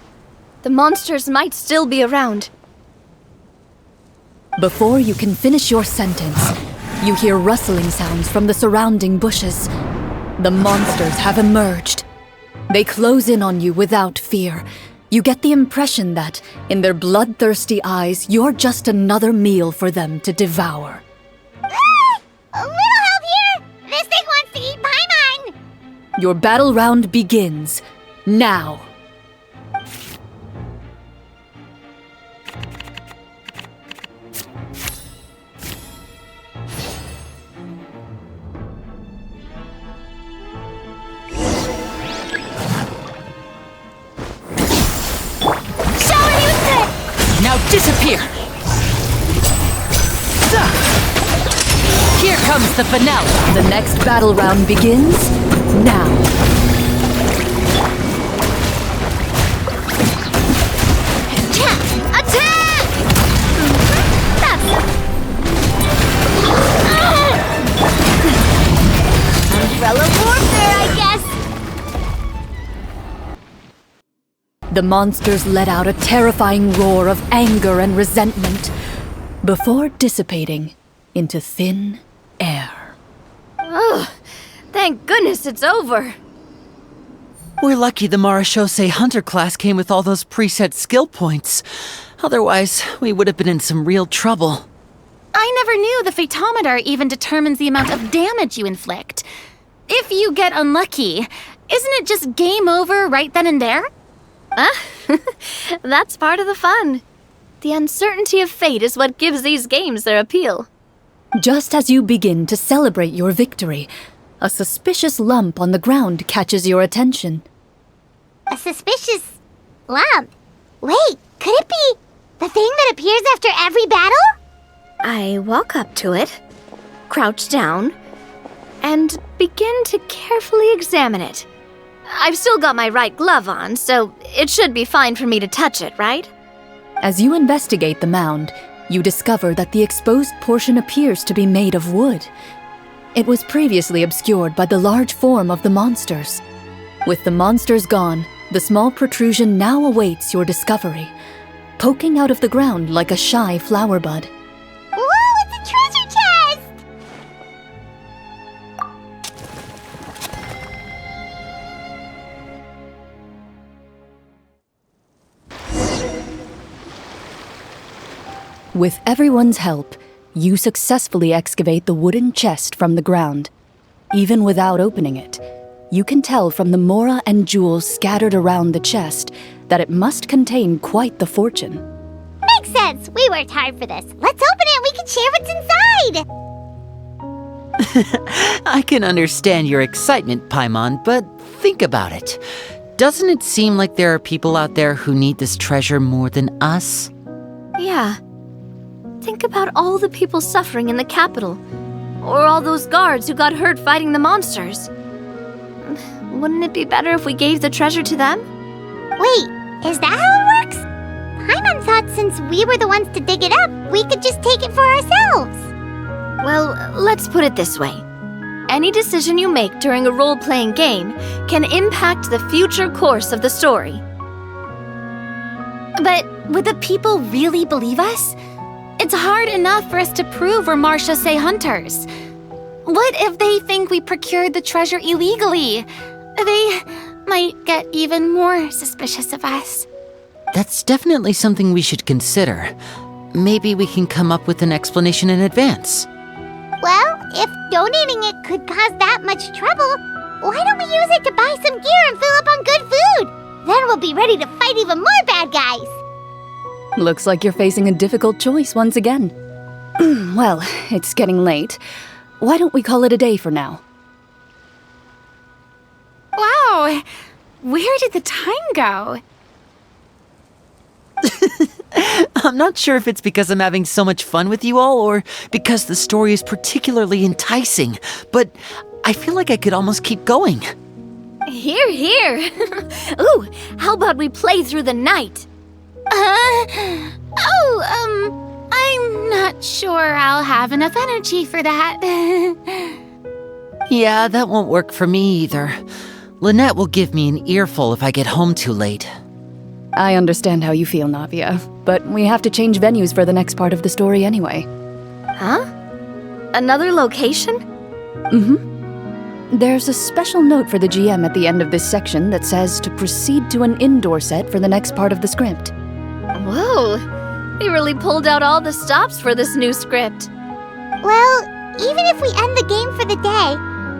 The monsters might still be around.
Before you can finish your sentence, you hear rustling sounds from the surrounding bushes. The monsters have emerged. They close in on you without fear. You get the impression that, in their bloodthirsty eyes, you're just another meal for them to devour.
A little help here! This thing wants to eat Paimon!
Your battle round begins now.
Now disappear! Here comes the finale!
The next battle round begins now.
Attack! Umbrella warfare, I guess!
The monsters let out a terrifying roar of anger and resentment before dissipating into thin air.
Ugh, thank goodness it's over.
We're lucky the Marashose Hunter class came with all those preset skill points. Otherwise, we would have been in some real trouble.
I never knew the phytometer even determines the amount of damage you inflict. If you get unlucky, isn't it just game over right then and there?
That's part of the fun. The uncertainty of fate is what gives these games their appeal.
Just as you begin to celebrate your victory, a suspicious lump on the ground catches your attention.
A suspicious lump? Wait, could it be the thing that appears after every battle?
I walk up to it, crouch down, and begin to carefully examine it. I've still got my right glove on, so it should be fine for me to touch it, right?
As you investigate the mound, you discover that the exposed portion appears to be made of wood. It was previously obscured by the large form of the monsters. With the monsters gone, the small protrusion now awaits your discovery, poking out of the ground like a shy flower bud.
Whoa, it's a treasure chest!
With everyone's help, you successfully excavate the wooden chest from the ground. Even without opening it, you can tell from the mora and jewels scattered around the chest that it must contain quite the fortune.
Makes sense. We worked hard for this. Let's open it and we can share what's inside.
I can understand your excitement, Paimon, but think about it. Doesn't it seem like there are people out there who need this treasure more than us?
Yeah. Think about all the people suffering in the capital. Or all those guards who got hurt fighting the monsters. Wouldn't it be better if we gave the treasure to them?
Wait, is that how it works? Paimon thought since we were the ones to dig it up, we could just take it for ourselves.
Well, let's put it this way. Any decision you make during a role-playing game can impact the future course of the story.
But would the people really believe us? It's hard enough for us to prove we're Marchese hunters. What if they think we procured the treasure illegally? They might get even more suspicious of us.
That's definitely something we should consider. Maybe we can come up with an explanation in advance.
Well, if donating it could cause that much trouble, why don't we use it to buy some gear and fill up on good food? Then we'll be ready to fight even more bad guys.
Looks like you're facing a difficult choice once again. Well, it's getting late. Why don't we call it a day for now?
Wow, where did the time go?
I'm not sure if it's because I'm having so much fun with you all or because the story is particularly enticing, but I feel like I could almost keep going.
Here, here. Ooh, how about we play through the night?
I'm not sure I'll have enough energy for that.
Yeah, that won't work for me either. Lynette will give me an earful if I get home too late.
I understand how you feel, Navia, but we have to change venues for the next part of the story anyway.
Huh? Another location?
There's a special note for the GM at the end of this section that says to proceed to an indoor set for the next part of the script.
Whoa, they really pulled out all the stops for this new script.
Well, even if we end the game for the day,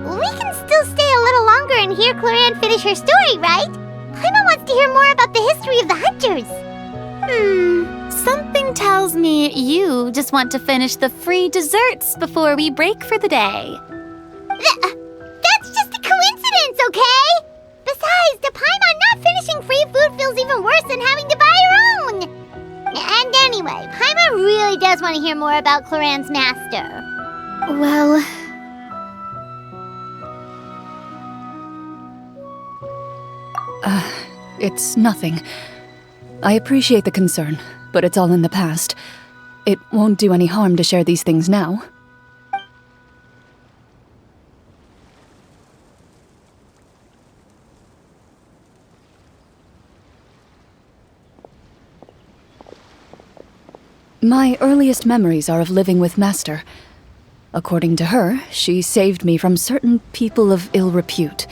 we can still stay a little longer and hear Clorinde finish her story, right? Paimon wants to hear more about the history of the hunters.
Something tells me you just want to finish the free desserts before we break for the day.
That's just a coincidence, okay? Besides, to Paimon, not finishing free food feels even worse than having to buy her own. And anyway, Paimon really does want to hear more about Clorinde's master.
Well...
It's nothing. I appreciate the concern, but it's all in the past. It won't do any harm to share these things now. My earliest memories are of living with Master. According to her, she saved me from certain people of ill repute.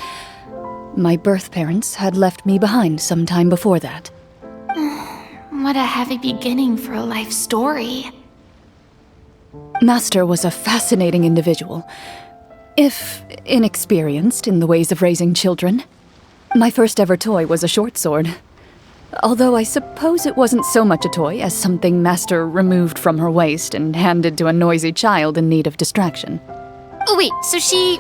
My birth parents had left me behind some time before that.
What a heavy beginning for a life story.
Master was a fascinating individual, if inexperienced in the ways of raising children. My first ever toy was a short sword. Although I suppose it wasn't so much a toy as something Master removed from her waist and handed to a noisy child in need of distraction.
Oh, wait, so she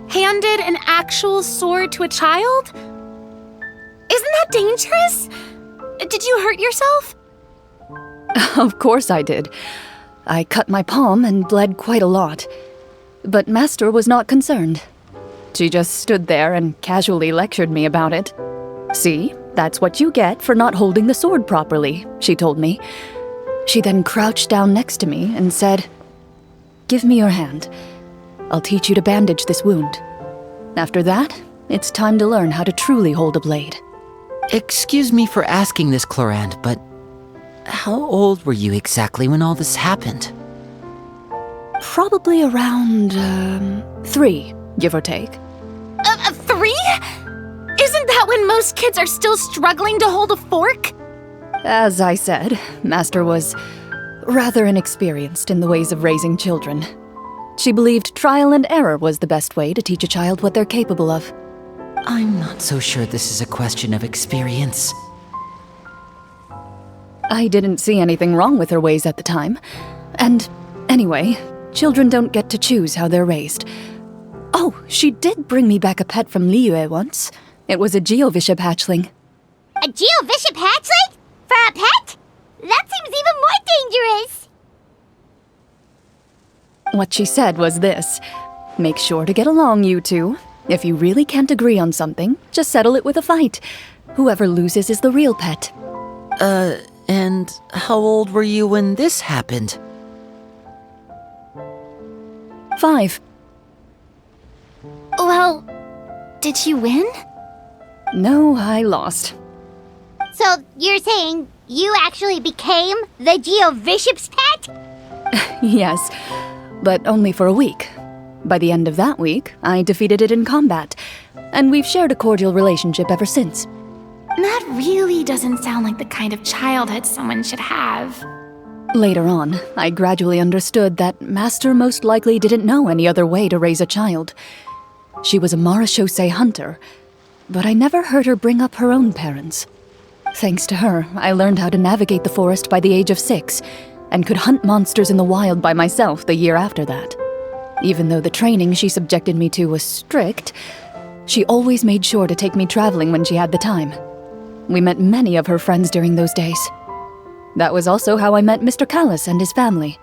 handed an actual sword to a child? Isn't that dangerous? Did you hurt yourself?
Of course I did. I cut my palm and bled quite a lot. But Master was not concerned. She just stood there and casually lectured me about it. See, that's what you get for not holding the sword properly, she told me. She then crouched down next to me and said, "Give me your hand. I'll teach you to bandage this wound. After that, it's time to learn how to truly hold a blade."
Excuse me for asking this, Clorinde, but how old were you exactly when all this happened?
Probably around, 3, give or take.
3? Isn't that when most kids are still struggling to hold a fork?
As I said, Master was rather inexperienced in the ways of raising children. She believed trial and error was the best way to teach a child what they're capable of.
I'm not so sure this is a question of experience.
I didn't see anything wrong with her ways at the time. And anyway, children don't get to choose how they're raised. Oh, she did bring me back a pet from Liyue once. It was a Geovishap hatchling.
A Geovishap hatchling? For a pet? That seems even more dangerous.
What she said was this: make sure to get along, you two. If you really can't agree on something, just settle it with a fight. Whoever loses is the real pet.
And how old were you when this happened?
5.
Well, did you win?
No, I lost.
So you're saying you actually became the Geovishap's pet?
Yes, but only for a week. By the end of that week, I defeated it in combat, and we've shared a cordial relationship ever since.
That really doesn't sound like the kind of childhood someone should have.
Later on, I gradually understood that Master most likely didn't know any other way to raise a child. She was a Marachose hunter, but I never heard her bring up her own parents. Thanks to her, I learned how to navigate the forest by the age of 6, and could hunt monsters in the wild by myself the year after that. Even though the training she subjected me to was strict, she always made sure to take me traveling when she had the time. We met many of her friends during those days. That was also how I met Mr. Callis and his family.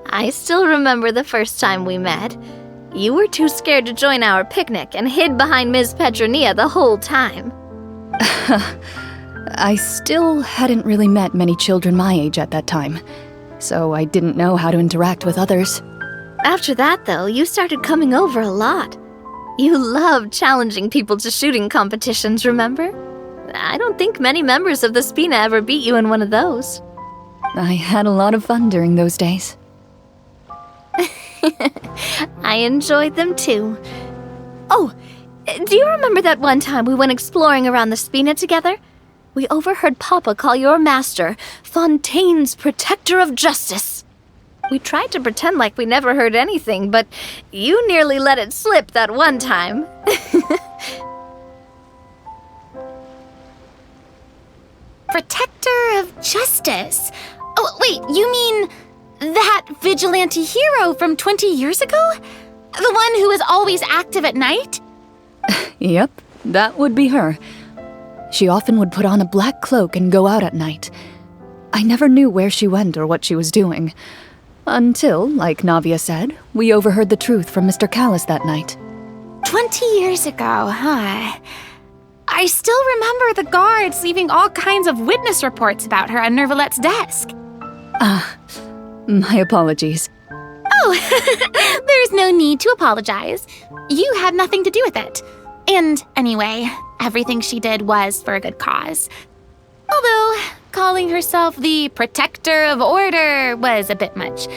I still remember the first time we met. You were too scared to join our picnic and hid behind Ms. Petronia the whole time.
I still hadn't really met many children my age at that time, so I didn't know how to interact with others.
After that, though, you started coming over a lot. You loved challenging people to shooting competitions, remember? I don't think many members of the Spina ever beat you in one of those.
I had a lot of fun during those days.
I enjoyed them too. Oh, do you remember that one time we went exploring around the Spina together? We overheard Papa call your master Fontaine's Protector of Justice. We tried to pretend like we never heard anything, but you nearly let it slip that one time.
Protector of Justice? Oh, wait, you mean that vigilante hero from 20 years ago? The one who was always active at night?
Yep, that would be her. She often would put on a black cloak and go out at night. I never knew where she went or what she was doing. Until, like Navia said, we overheard the truth from Mr. Callis that night.
20 years ago, huh? I still remember the guards leaving all kinds of witness reports about her on Nervalette's desk.
My apologies.
Oh, there's no need to apologize. You had nothing to do with it. And anyway, everything she did was for a good cause. Although, calling herself the Protector of Order was a bit much,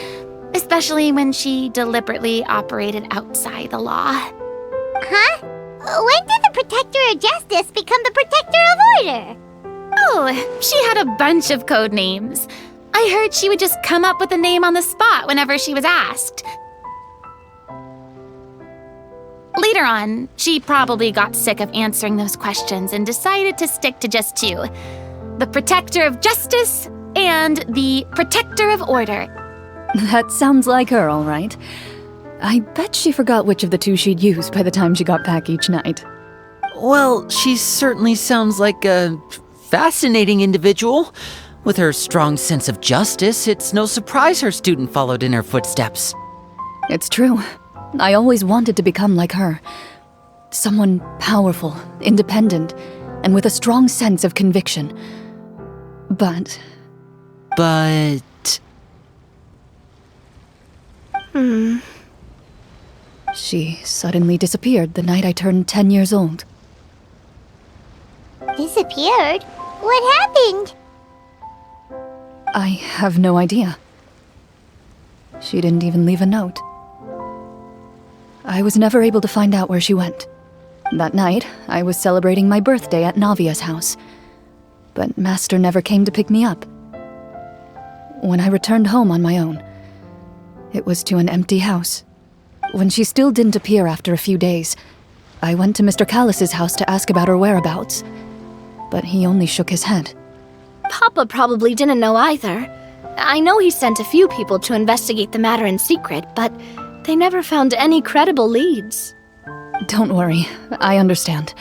especially when she deliberately operated outside the law.
Huh? When did the Protector of Justice become the Protector of Order?
Oh, she had a bunch of code names. I heard she would just come up with a name on the spot whenever she was asked. Later on, she probably got sick of answering those questions and decided to stick to just 2. The Protector of Justice and the Protector of Order.
That sounds like her, all right. I bet she forgot which of the 2 she'd use by the time she got back each night.
Well, she certainly sounds like a fascinating individual. With her strong sense of justice, it's no surprise her student followed in her footsteps.
It's true. I always wanted to become like her. Someone powerful, independent, and with a strong sense of conviction. But... She suddenly disappeared the night I turned 10 years old.
Disappeared? What happened?
I have no idea. She didn't even leave a note. I was never able to find out where she went. That night, I was celebrating my birthday at Navia's house. But Master never came to pick me up. when I returned home on my own. It was to an empty house. When she still didn't appear after a few days, I went to Mr. Callus's house to ask about her whereabouts, but he only shook his head.
Papa probably didn't know either. I know he sent a few people to investigate the matter in secret, but they never found any credible leads.
Don't worry, I understand.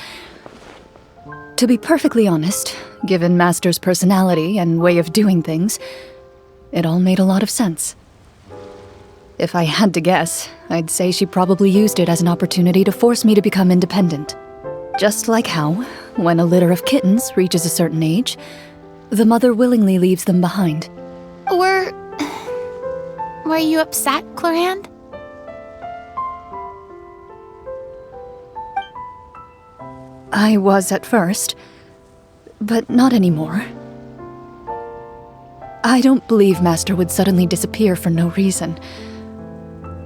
To be perfectly honest, given Master's personality and way of doing things, it all made a lot of sense. If I had to guess, I'd say she probably used it as an opportunity to force me to become independent. Just like how, when a litter of kittens reaches a certain age, the mother willingly leaves them behind.
Were you upset, Clorinde?
I was at first, but not anymore. I don't believe Master would suddenly disappear for no reason.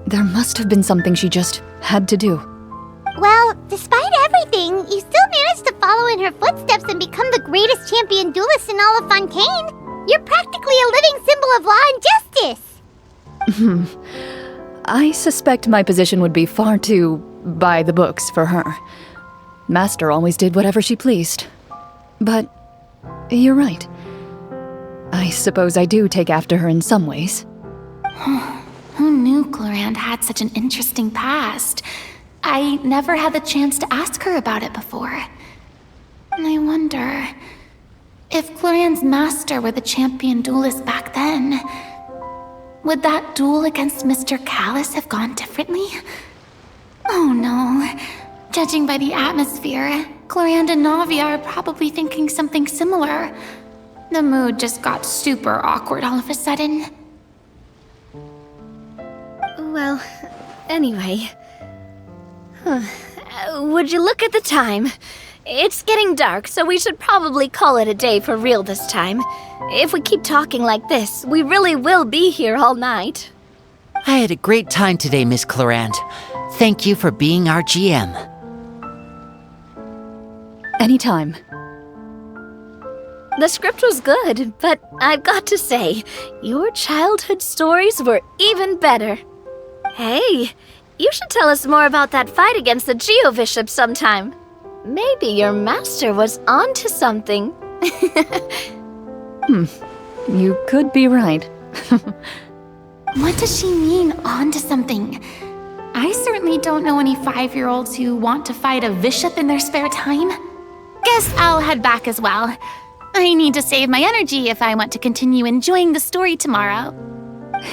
There must have been something she just had to do.
Well, despite everything, you still managed to follow in her footsteps and become the greatest champion duelist in all of Fontaine. You're practically a living symbol of law and justice.
I suspect my position would be far too by the books for her. Master always did whatever she pleased. But you're right. I suppose I do take after her in some ways.
Who knew Clorinde had such an interesting past? I never had the chance to ask her about it before. And I wonder, if Clorinde's master were the champion duelist back then, would that duel against Mr. Callus have gone differently? Oh no. Judging by the atmosphere, Clorinde and Navia are probably thinking something similar. The mood just got super awkward all of a sudden.
Well, anyway. Would you look at the time? It's getting dark, so we should probably call it a day for real this time. If we keep talking like this, we really will be here all night.
I had a great time today, Miss Clorinde. Thank you for being our GM.
Anytime.
The script was good, but I've got to say, your childhood stories were even better. Hey, you should tell us more about that fight against the Geo-Bishop sometime. Maybe your master was onto something.
You could be right.
What does she mean, onto something? I certainly don't know any 5-year-olds who want to fight a bishop in their spare time. Guess I'll head back as well. I need to save my energy if I want to continue enjoying the story tomorrow.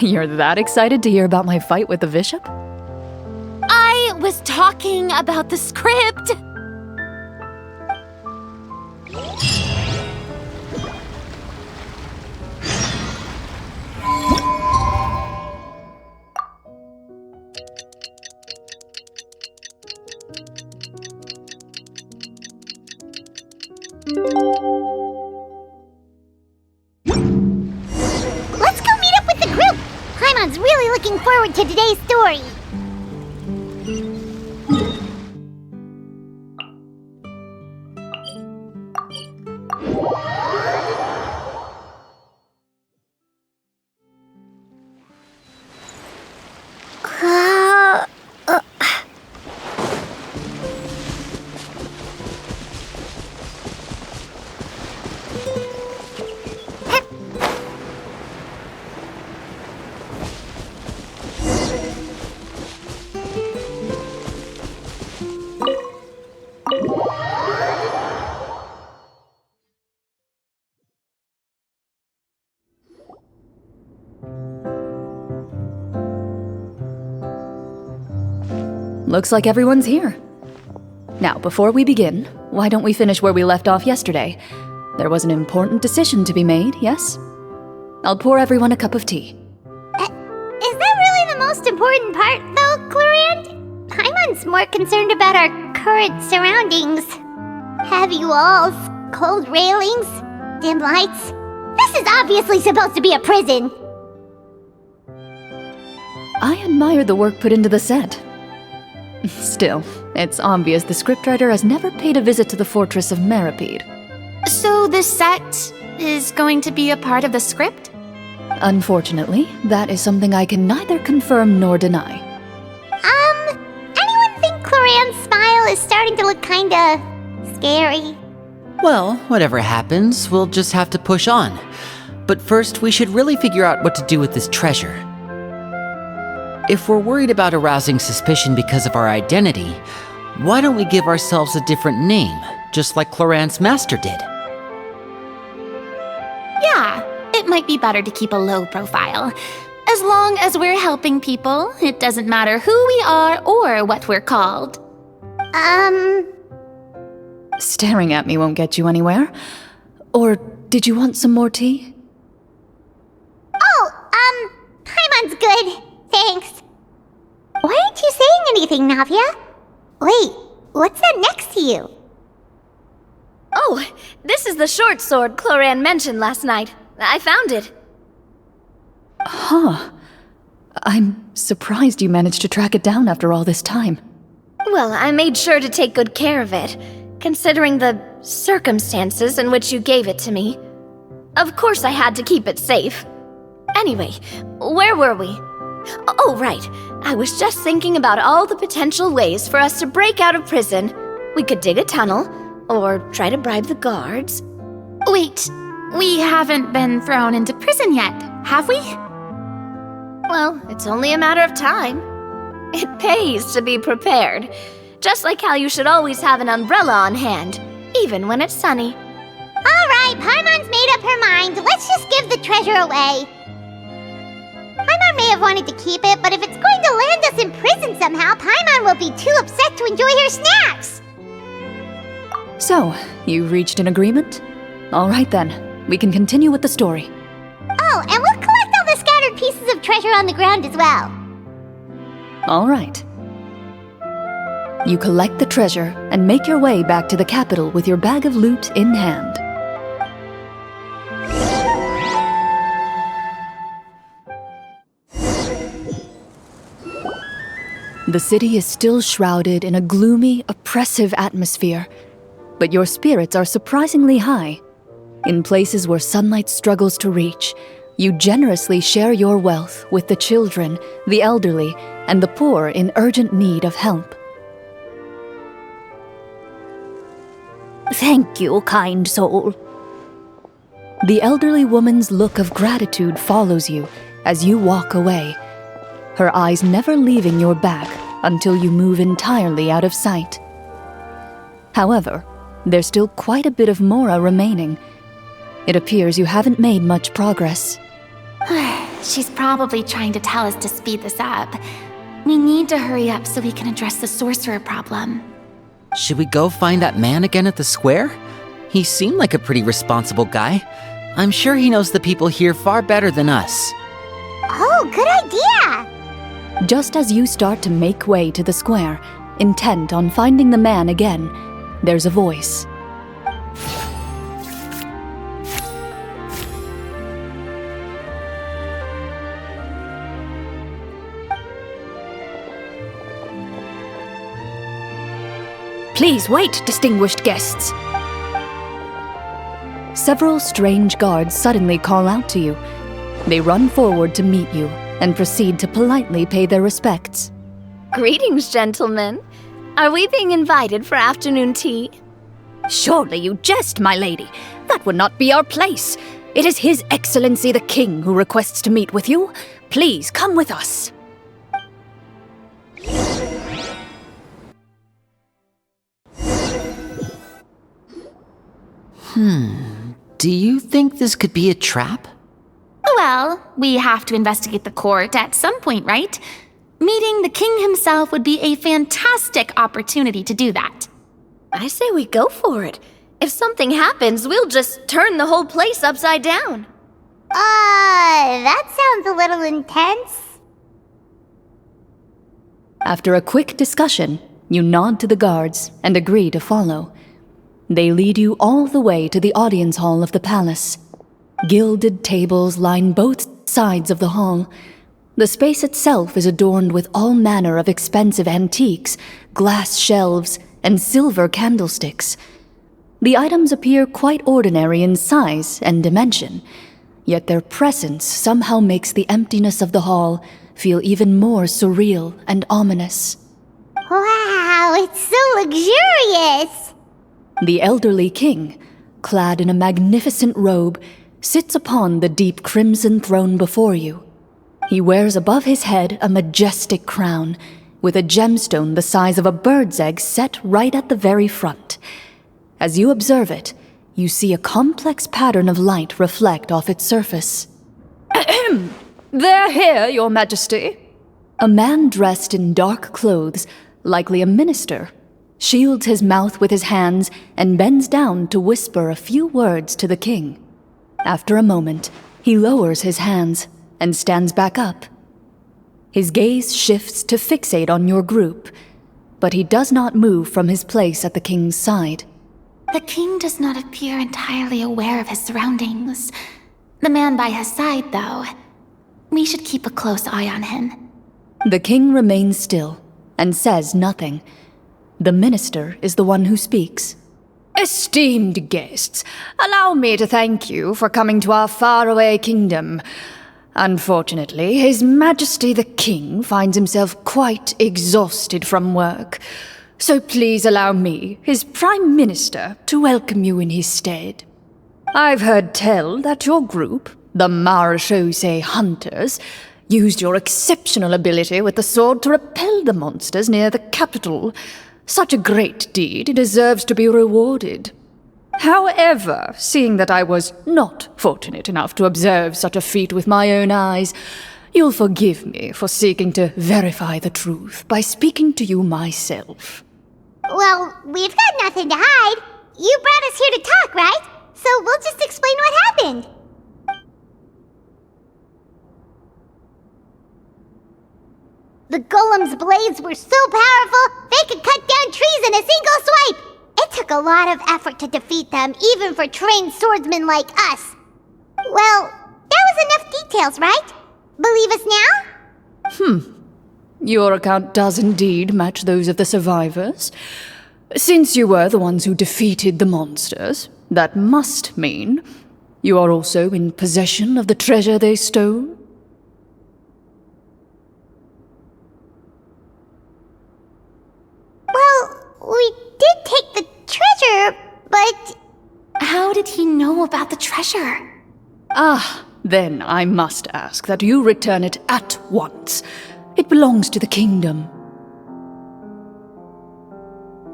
You're that excited to hear about my fight with the bishop?
I was talking about the script.
Let's go meet up with the group. Paimon's really looking forward to today's story.
Looks like everyone's here. Now, before we begin, why don't we finish where we left off yesterday? There was an important decision to be made, yes? I'll pour everyone a cup of tea.
Is that really the most important part, though, Clorinde? Paimon's more concerned about our current surroundings. Heavy walls, cold railings, dim lights. This is obviously supposed to be a prison.
I admire the work put into the set. Still, it's obvious the scriptwriter has never paid a visit to the fortress of Rapperia.
So this set is going to be a part of the script?
Unfortunately, that is something I can neither confirm nor deny.
Anyone think Clorinde's smile is starting to look kinda scary?
Well, whatever happens, we'll just have to push on. But first, we should really figure out what to do with this treasure. If we're worried about arousing suspicion because of our identity, why don't we give ourselves a different name, just like Clorinde's master did?
Yeah, it might be better to keep a low profile. As long as we're helping people, it doesn't matter who we are or what we're called.
Staring at me won't get you anywhere. Or did you want some more tea?
Paimon's good. Thanks. Why aren't you saying anything, Navia? Wait, what's that next to you?
Oh, this is the short sword Clorinde mentioned last night. I found it.
Huh. I'm surprised you managed to track it down after all this time.
Well, I made sure to take good care of it, considering the circumstances in which you gave it to me. Of course I had to keep it safe. Anyway, where were we? Oh, right. I was just thinking about all the potential ways for us to break out of prison. We could dig a tunnel, or try to bribe the guards.
Wait, we haven't been thrown into prison yet, have we?
Well, it's only a matter of time. It pays to be prepared. Just like how you should always have an umbrella on hand, even when it's sunny.
Alright, Paimon's made up her mind. Let's just give the treasure away. Paimon may have wanted to keep it, but if it's going to land us in prison somehow, Paimon will be too upset to enjoy her snacks.
So, you've reached an agreement? All right then, we can continue with the story.
Oh, and we'll collect all the scattered pieces of treasure on the ground as well.
All right. You collect the treasure and make your way back to the capital with your bag of loot in hand. The city is still shrouded in a gloomy, oppressive atmosphere, but your spirits are surprisingly high. In places where sunlight struggles to reach, you generously share your wealth with the children, the elderly, and the poor in urgent need of help.
Thank you, kind soul.
The elderly woman's look of gratitude follows you as you walk away, her eyes never leaving your back until you move entirely out of sight. However, there's still quite a bit of Mora remaining. It appears you haven't made much progress.
She's probably trying to tell us to speed this up. We need to hurry up so we can address the sorcerer problem.
Should we go find that man again at the square? He seemed like a pretty responsible guy. I'm sure he knows the people here far better than us.
Oh, good idea!
Just as you start to make way to the square, intent on finding the man again, there's a voice.
Please wait, distinguished guests.
Several strange guards suddenly call out to you. They run forward to meet you and proceed to politely pay their respects.
Greetings, gentlemen. Are we being invited for afternoon tea?
Surely you jest, my lady. That would not be our place. It is His Excellency the King who requests to meet with you. Please come with us.
Do you think this could be a trap?
Well, we have to investigate the court at some point, right? Meeting the king himself would be a fantastic opportunity to do that.
I say we go for it. If something happens, we'll just turn the whole place upside down.
That sounds a little intense.
After a quick discussion, you nod to the guards and agree to follow. They lead you all the way to the audience hall of the palace. Gilded tables line both sides of the hall. The space itself is adorned with all manner of expensive antiques, glass shelves, and silver candlesticks. The items appear quite ordinary in size and dimension, Yet their presence somehow makes the emptiness of the hall feel even more surreal and ominous.
Wow, it's so luxurious!
The elderly king, clad in a magnificent robe, sits upon the deep crimson throne before you. He wears above his head a majestic crown, with a gemstone the size of a bird's egg set right at the very front. As you observe it, you see a complex pattern of light reflect off its surface.
They're here, Your Majesty.
A man dressed in dark clothes, likely a minister, shields his mouth with his hands and bends down to whisper a few words to the king. After a moment, he lowers his hands and stands back up. His gaze shifts to fixate on your group, but he does not move from his place at the king's side.
The king does not appear entirely aware of his surroundings. The man by his side, though. We should keep a close eye on him.
The king remains still and says nothing. The minister is the one who speaks.
Esteemed guests, allow me to thank you for coming to our faraway kingdom. Unfortunately, His Majesty the King finds himself quite exhausted from work. So please allow me, his Prime Minister, to welcome you in his stead. I've heard tell that your group, the Marechaussee Hunters, used your exceptional ability with the sword to repel the monsters near the capital. Such a great deed deserves to be rewarded. However, seeing that I was not fortunate enough to observe such a feat with my own eyes, you'll forgive me for seeking to verify the truth by speaking to you myself.
Well, we've got nothing to hide. You brought us here to talk, right? So we'll just explain what happened. The golem's blades were so powerful, they could cut down trees in a single swipe. It took a lot of effort to defeat them, even for trained swordsmen like us. Well, that was enough details, right? Believe us now?
Your account does indeed match those of the survivors. Since you were the ones who defeated the monsters, that must mean you are also in possession of the treasure they stole?
Well, we did take the treasure, but...
How did he know about the treasure?
Then I must ask that you return it at once. It belongs to the kingdom.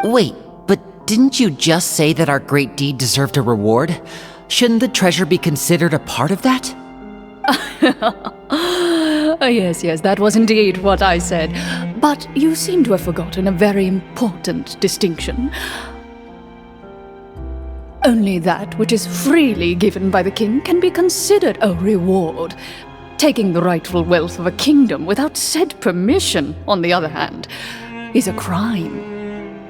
Wait, but didn't you just say that our great deed deserved a reward? Shouldn't the treasure be considered a part of that?
Yes, that was indeed what I said. But you seem to have forgotten a very important distinction. Only that which is freely given by the king can be considered a reward. Taking the rightful wealth of a kingdom without said permission, on the other hand, is a crime.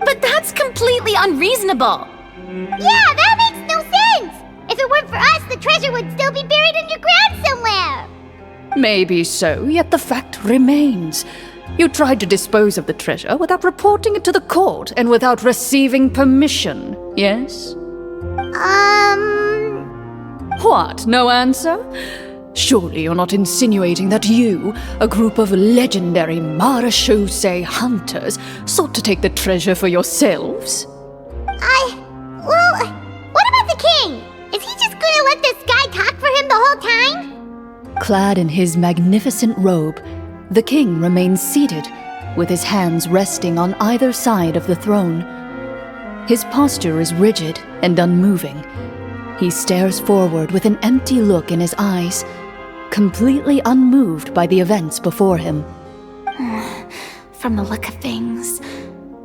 But that's completely unreasonable!
Yeah, that makes no sense! If it weren't for us, the treasure would still be buried underground somewhere!
Maybe so, yet the fact remains. You tried to dispose of the treasure without reporting it to the court and without receiving permission, yes? What, no answer? Surely you're not insinuating that you, a group of legendary Marechaussee hunters, sought to take the treasure for yourselves?
Well, what about the king? Is he just gonna let this guy talk for him the whole time?
Clad in his magnificent robe, the king remains seated, with his hands resting on either side of the throne. His posture is rigid and unmoving. He stares forward with an empty look in his eyes, completely unmoved by the events before him.
From the look of things,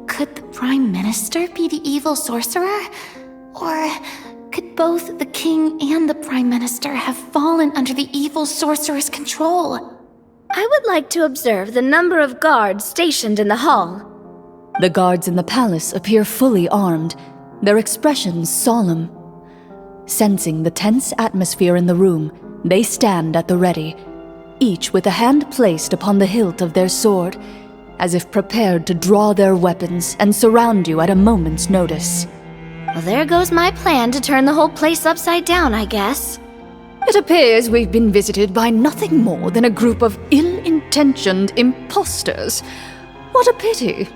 could the Prime Minister be the evil sorcerer? Or could both the king and the Prime Minister have fallen under the evil sorcerer's control?
I would like to observe the number of guards stationed in the hall.
The guards in the palace appear fully armed, their expressions solemn. Sensing the tense atmosphere in the room, they stand at the ready, each with a hand placed upon the hilt of their sword, as if prepared to draw their weapons and surround you at a moment's notice.
Well, there goes my plan to turn the whole place upside down, I guess.
It appears we've been visited by nothing more than a group of ill-intentioned imposters. What a pity.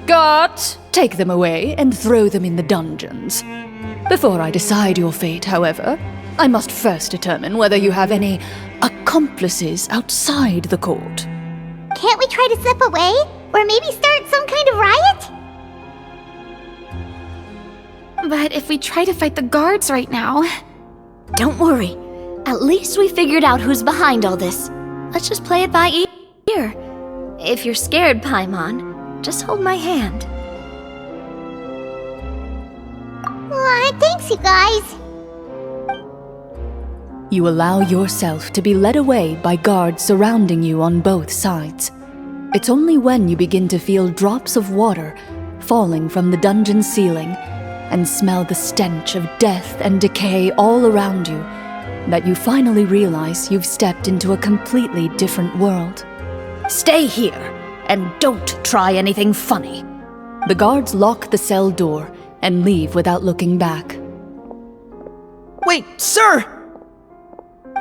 Guards, take them away and throw them in the dungeons. Before I decide your fate, however, I must first determine whether you have any accomplices outside the court.
Can't we try to slip away? Or maybe start some kind of riot?
But if we try to fight the guards right now...
Don't worry. At least we figured out who's behind all this. Let's just play it by ear. If you're scared, Paimon, just hold my hand.
Aw, thanks, you guys.
You allow yourself to be led away by guards surrounding you on both sides. It's only when you begin to feel drops of water falling from the dungeon ceiling and smell the stench of death and decay all around you that you finally realize you've stepped into a completely different world.
Stay here, and don't try anything funny.
The guards lock the cell door and leave without looking back.
Wait, sir!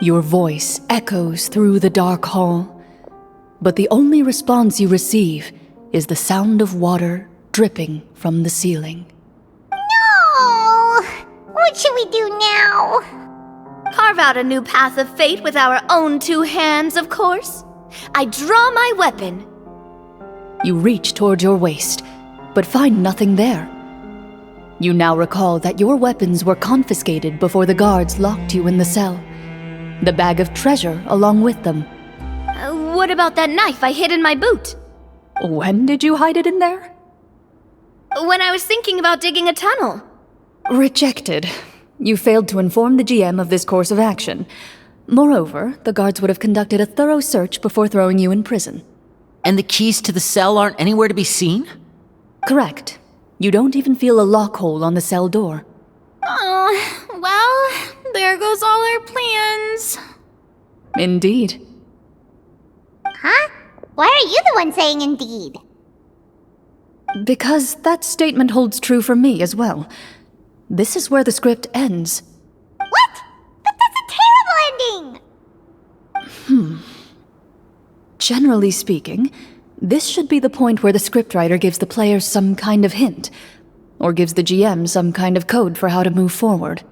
Your voice echoes through the dark hall, but the only response you receive is the sound of water dripping from the ceiling.
No! What should we do now?
Carve out a new path of fate with our own two hands, of course. I draw my weapon.
You reach toward your waist, but find nothing there. You now recall that your weapons were confiscated before the guards locked you in the cell. The bag of treasure along with them.
What about that knife I hid in my boot?
When did you hide it in there?
When I was thinking about digging a tunnel.
Rejected. You failed to inform the GM of this course of action. Moreover, the guards would have conducted a thorough search before throwing you in prison.
And the keys to the cell aren't anywhere to be seen?
Correct. You don't even feel a lock hole on the cell door.
Oh, well, there goes all our plans.
Indeed.
Huh? Why are you the one saying indeed?
Because that statement holds true for me as well. This is where the script ends.
What? But that's a terrible ending!
Generally speaking, this should be the point where the scriptwriter gives the players some kind of hint, or gives the GM some kind of code for how to move forward.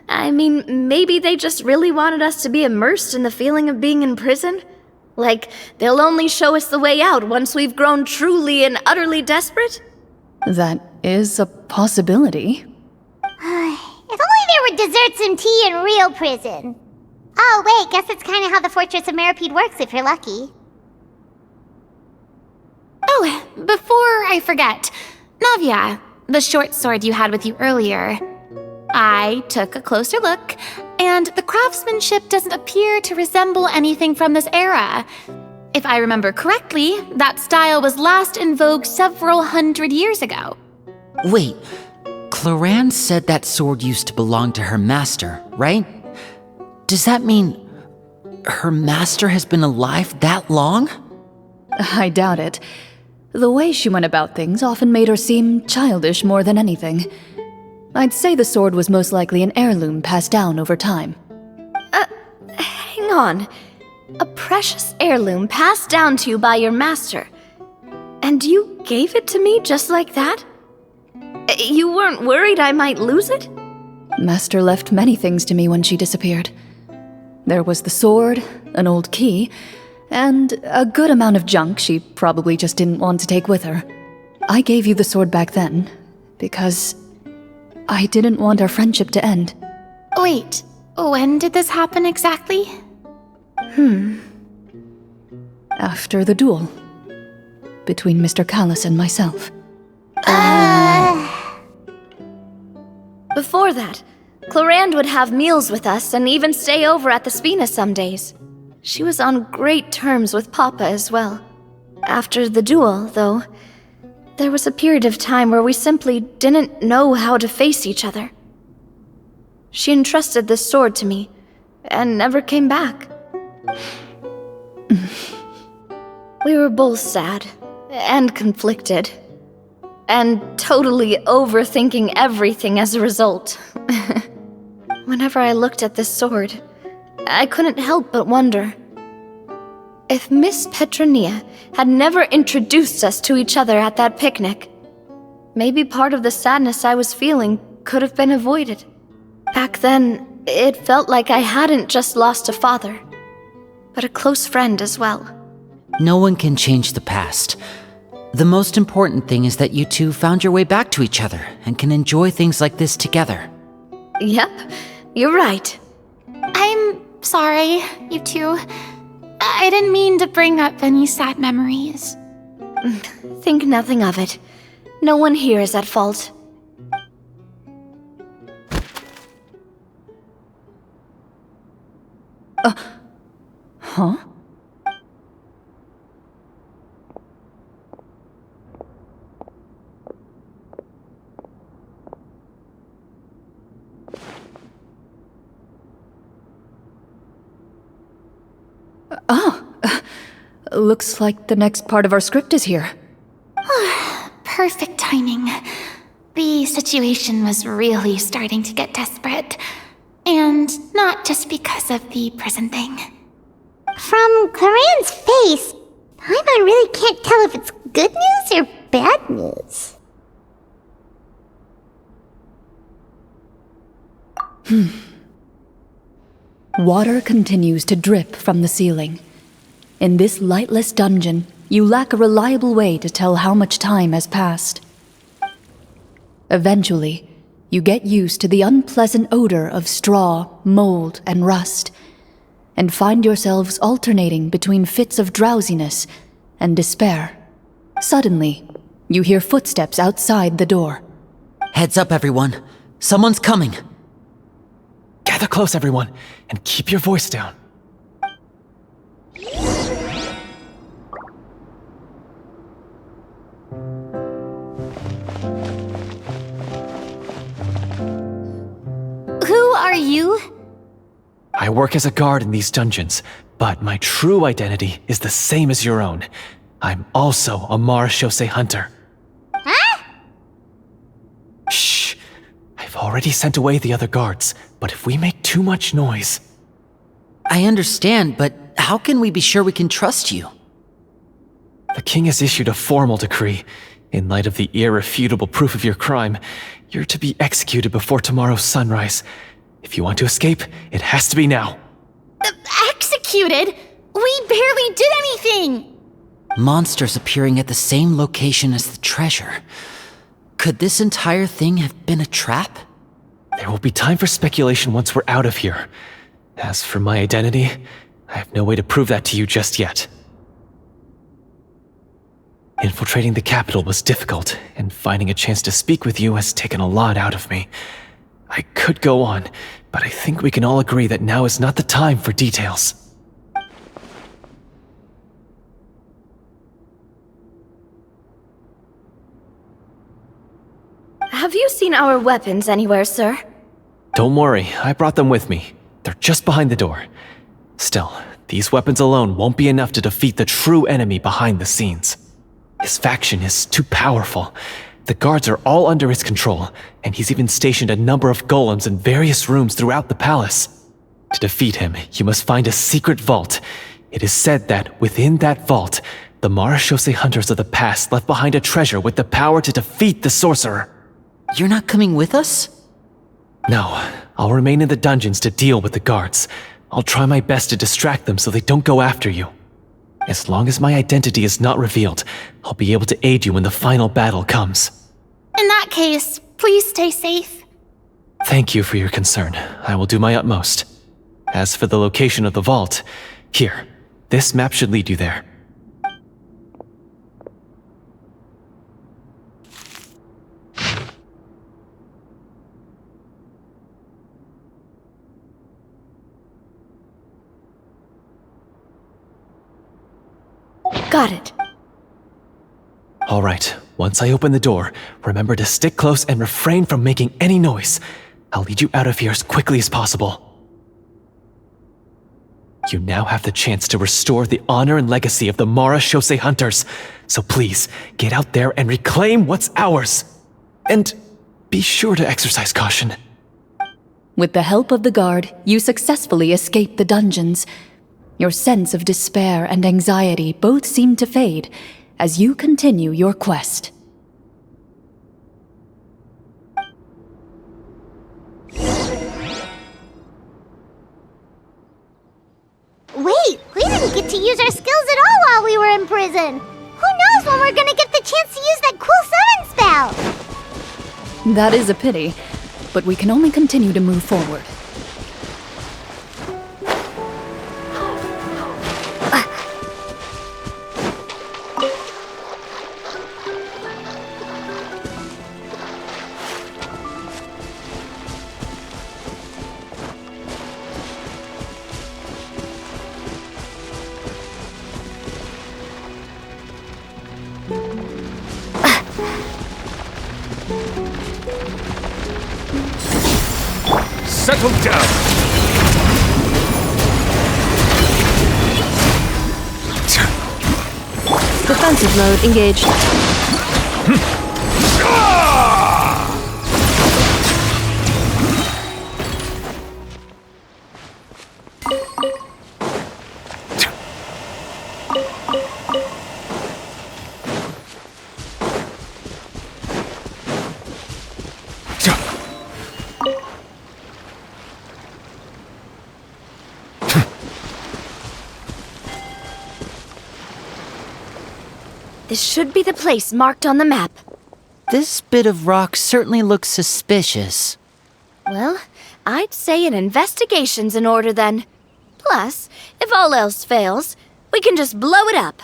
I mean, maybe they just really wanted us to be immersed in the feeling of being in prison? Like, they'll only show us the way out once we've grown truly and utterly desperate?
That is a possibility.
If only there were desserts and tea in real prison. Oh, wait, guess that's kind of how the Fortress of Meripede works if you're lucky.
Oh, before I forget, Navia, the short sword you had with you earlier. I took a closer look, and the craftsmanship doesn't appear to resemble anything from this era. If I remember correctly, that style was last in vogue several hundred years ago.
Wait, Clorinde said that sword used to belong to her master, right? Does that mean her master has been alive that long?
I doubt it. The way she went about things often made her seem childish more than anything. I'd say the sword was most likely an heirloom passed down over time.
Hang on. A precious heirloom passed down to you by your master. And you gave it to me just like that? You weren't worried I might lose it?
Master left many things to me when she disappeared. There was the sword, an old key, and a good amount of junk she probably just didn't want to take with her. I gave you the sword back then, because I didn't want our friendship to end.
Wait, when did this happen exactly?
After the duel. Between Mr. Callis and myself.
Before that, Clorinde would have meals with us and even stay over at the Spina some days. She was on great terms with Papa as well. After the duel, though, there was a period of time where we simply didn't know how to face each other. She entrusted this sword to me, and never came back. We were both sad, and conflicted, and totally overthinking everything as a result. When Whenever I looked at this sword, I couldn't help but wonder. If Miss Petronia had never introduced us to each other at that picnic, maybe part of the sadness I was feeling could have been avoided. Back then, it felt like I hadn't just lost a father, but a close friend as well.
No one can change the past. The most important thing is that you two found your way back to each other and can enjoy things like this together.
Yep, you're right.
I'm sorry, you two. I didn't mean to bring up any sad memories.
Think nothing of it. No one here is at fault.
Huh? Looks like the next part of our script is here.
Perfect timing. The situation was really starting to get desperate. And not just because of the prison thing.
From Clorinde's face, Paimon really can't tell if it's good news or bad news.
Water continues to drip from the ceiling. In this lightless dungeon, you lack a reliable way to tell how much time has passed. Eventually, you get used to the unpleasant odor of straw, mold, and rust, and find yourselves alternating between fits of drowsiness and despair. Suddenly, you hear footsteps outside the door.
Heads up, everyone. Someone's coming.
Gather close, everyone, and keep your voice down.
Who are you?
I work as a guard in these dungeons, but my true identity is the same as your own. I'm also a Marechaussee hunter.
Huh?
Shh! I've already sent away the other guards, but if we make too much noise...
I understand, but how can we be sure we can trust you?
The king has issued a formal decree. In light of the irrefutable proof of your crime, you're to be executed before tomorrow's sunrise. If you want to escape, it has to be now.
Executed? We barely did anything!
Monsters appearing at the same location as the treasure. Could this entire thing have been a trap?
There will be time for speculation once we're out of here. As for my identity, I have no way to prove that to you just yet. Infiltrating the capital was difficult, and finding a chance to speak with you has taken a lot out of me. I could go on, but I think we can all agree that now is not the time for details.
Have you seen our weapons anywhere, sir?
Don't worry, I brought them with me. They're just behind the door. Still, these weapons alone won't be enough to defeat the true enemy behind the scenes. His faction is too powerful. The guards are all under his control, and he's even stationed a number of golems in various rooms throughout the palace. To defeat him, you must find a secret vault. It is said that within that vault, the Marechaussee hunters of the past left behind a treasure with the power to defeat the sorcerer.
You're not coming with us?
No, I'll remain in the dungeons to deal with the guards. I'll try my best to distract them so they don't go after you. As long as my identity is not revealed, I'll be able to aid you when the final battle comes.
In that case, please stay safe.
Thank you for your concern. I will do my utmost. As for the location of the vault, here, this map should lead you there.
Got it.
All right, once I open the door, remember to stick close and refrain from making any noise. I'll lead you out of here as quickly as possible. You now have the chance to restore the honor and legacy of the Marechaussee hunters. So please, get out there and reclaim what's ours. And be sure to exercise caution.
With the help of the guard, you successfully escape the dungeons. Your sense of despair and anxiety both seem to fade as you continue your quest.
Wait, we didn't get to use our skills at all while we were in prison. Who knows when we're gonna get the chance to use that cool summon spell?
That is a pity, but we can only continue to move forward.
Settle down!
Defensive mode engaged. This should be the place marked on the map.
This bit of rock certainly looks suspicious.
Well, I'd say an investigation's in order then. Plus, if all else fails, we can just blow it up.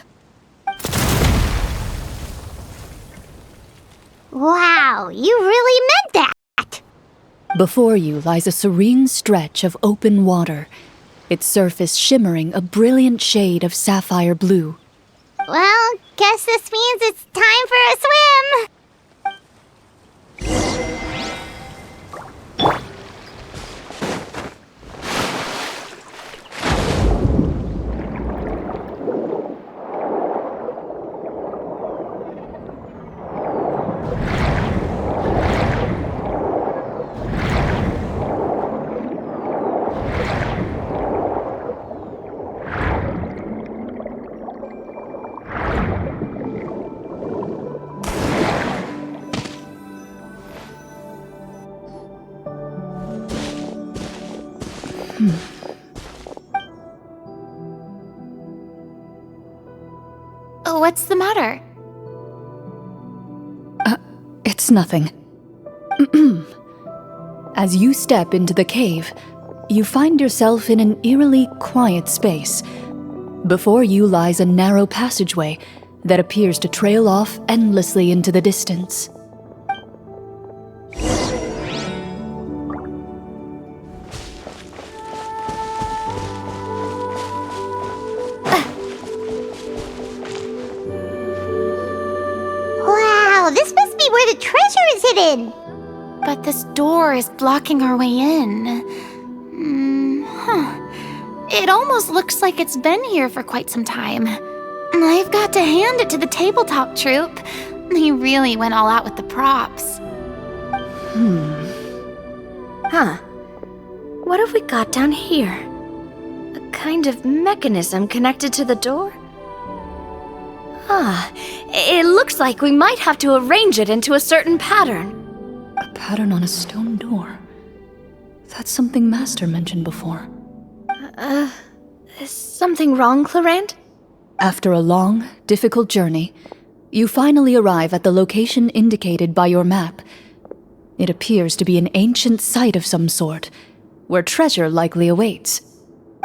Wow, you really meant that!
Before you lies a serene stretch of open water, its surface shimmering a brilliant shade of sapphire blue.
Well, guess this means it's time for a swim!
What's the matter?
It's nothing. As you step into the cave, you find yourself in an eerily quiet space. Before you lies a narrow passageway that appears to trail off endlessly into the distance.
Wow, this must be where the treasure is hidden!
But this door is blocking our way in. It almost looks like it's been here for quite some time. I've got to hand it to the tabletop troupe. They really went all out with the props.
Huh. What have we got down here? A kind of mechanism connected to the door? It looks like we might have to arrange it into a certain pattern.
A pattern on a stone door. That's something Master mentioned before.
Is something wrong, Clorinde?
After a long, difficult journey, you finally arrive at the location indicated by your map. It appears to be an ancient site of some sort, where treasure likely awaits.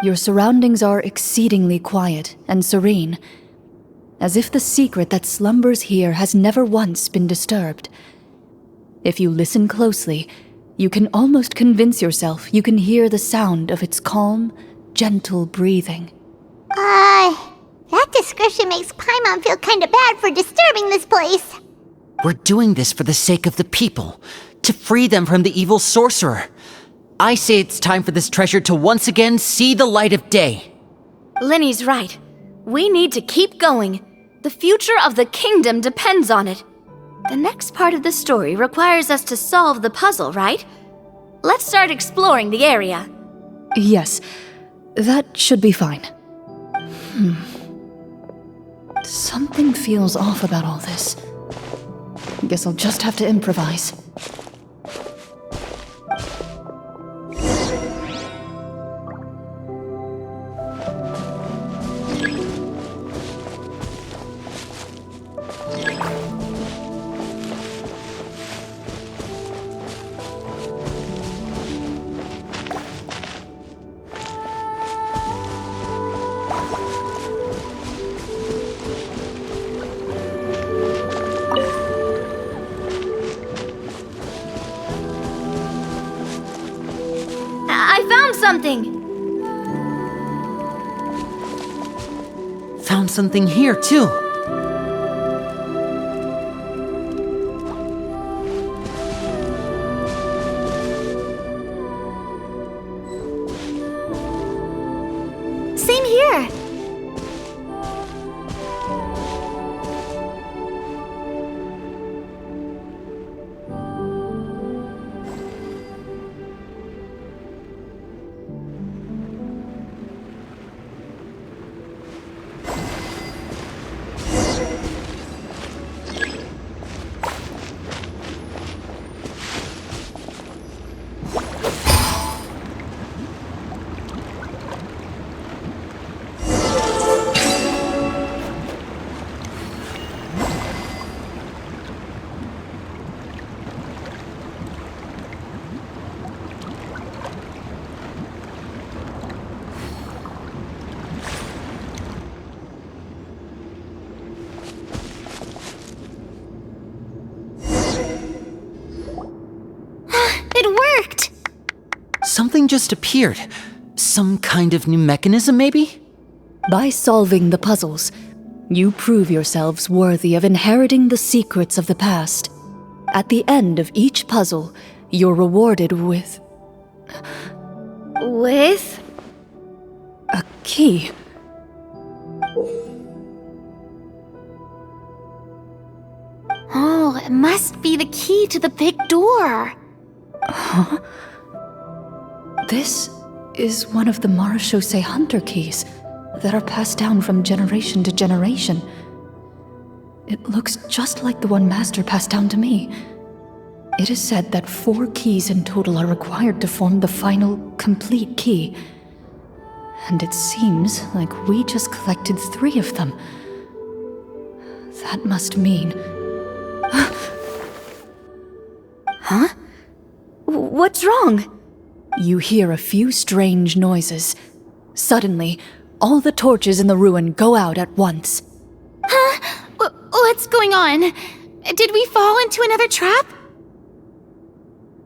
Your surroundings are exceedingly quiet and serene, as if the secret that slumbers here has never once been disturbed. If you listen closely, you can almost convince yourself you can hear the sound of its calm, gentle breathing.
That description makes Paimon feel kinda bad for disturbing this place.
We're doing this for the sake of the people, to free them from the evil sorcerer. I say it's time for this treasure to once again see the light of day.
Linny's right. We need to keep going. The future of the kingdom depends on it. The next part of the story requires us to solve the puzzle, right? let's start exploring the area.
Yes, that should be fine. Something feels off about all this. Guess I'll just have to improvise.
I found something!
Found something here, too.
Same here! It worked!
Something just appeared. Some kind of new mechanism, maybe?
By solving the puzzles, you prove yourselves worthy of inheriting the secrets of the past. At the end of each puzzle, you're rewarded with
With?
a key.
Oh, it must be the key to the big door.
This is one of the Marechaussee Hunter keys that are passed down from generation to generation. It looks just like the one Master passed down to me. It is said that 4 keys in total are required to form the final, complete key. And it seems like we just collected 3 of them. That must mean...
Huh? What's wrong?
You hear a few strange noises. Suddenly, all the torches in the ruin go out at once.
Huh? What's going on? Did we fall into another trap?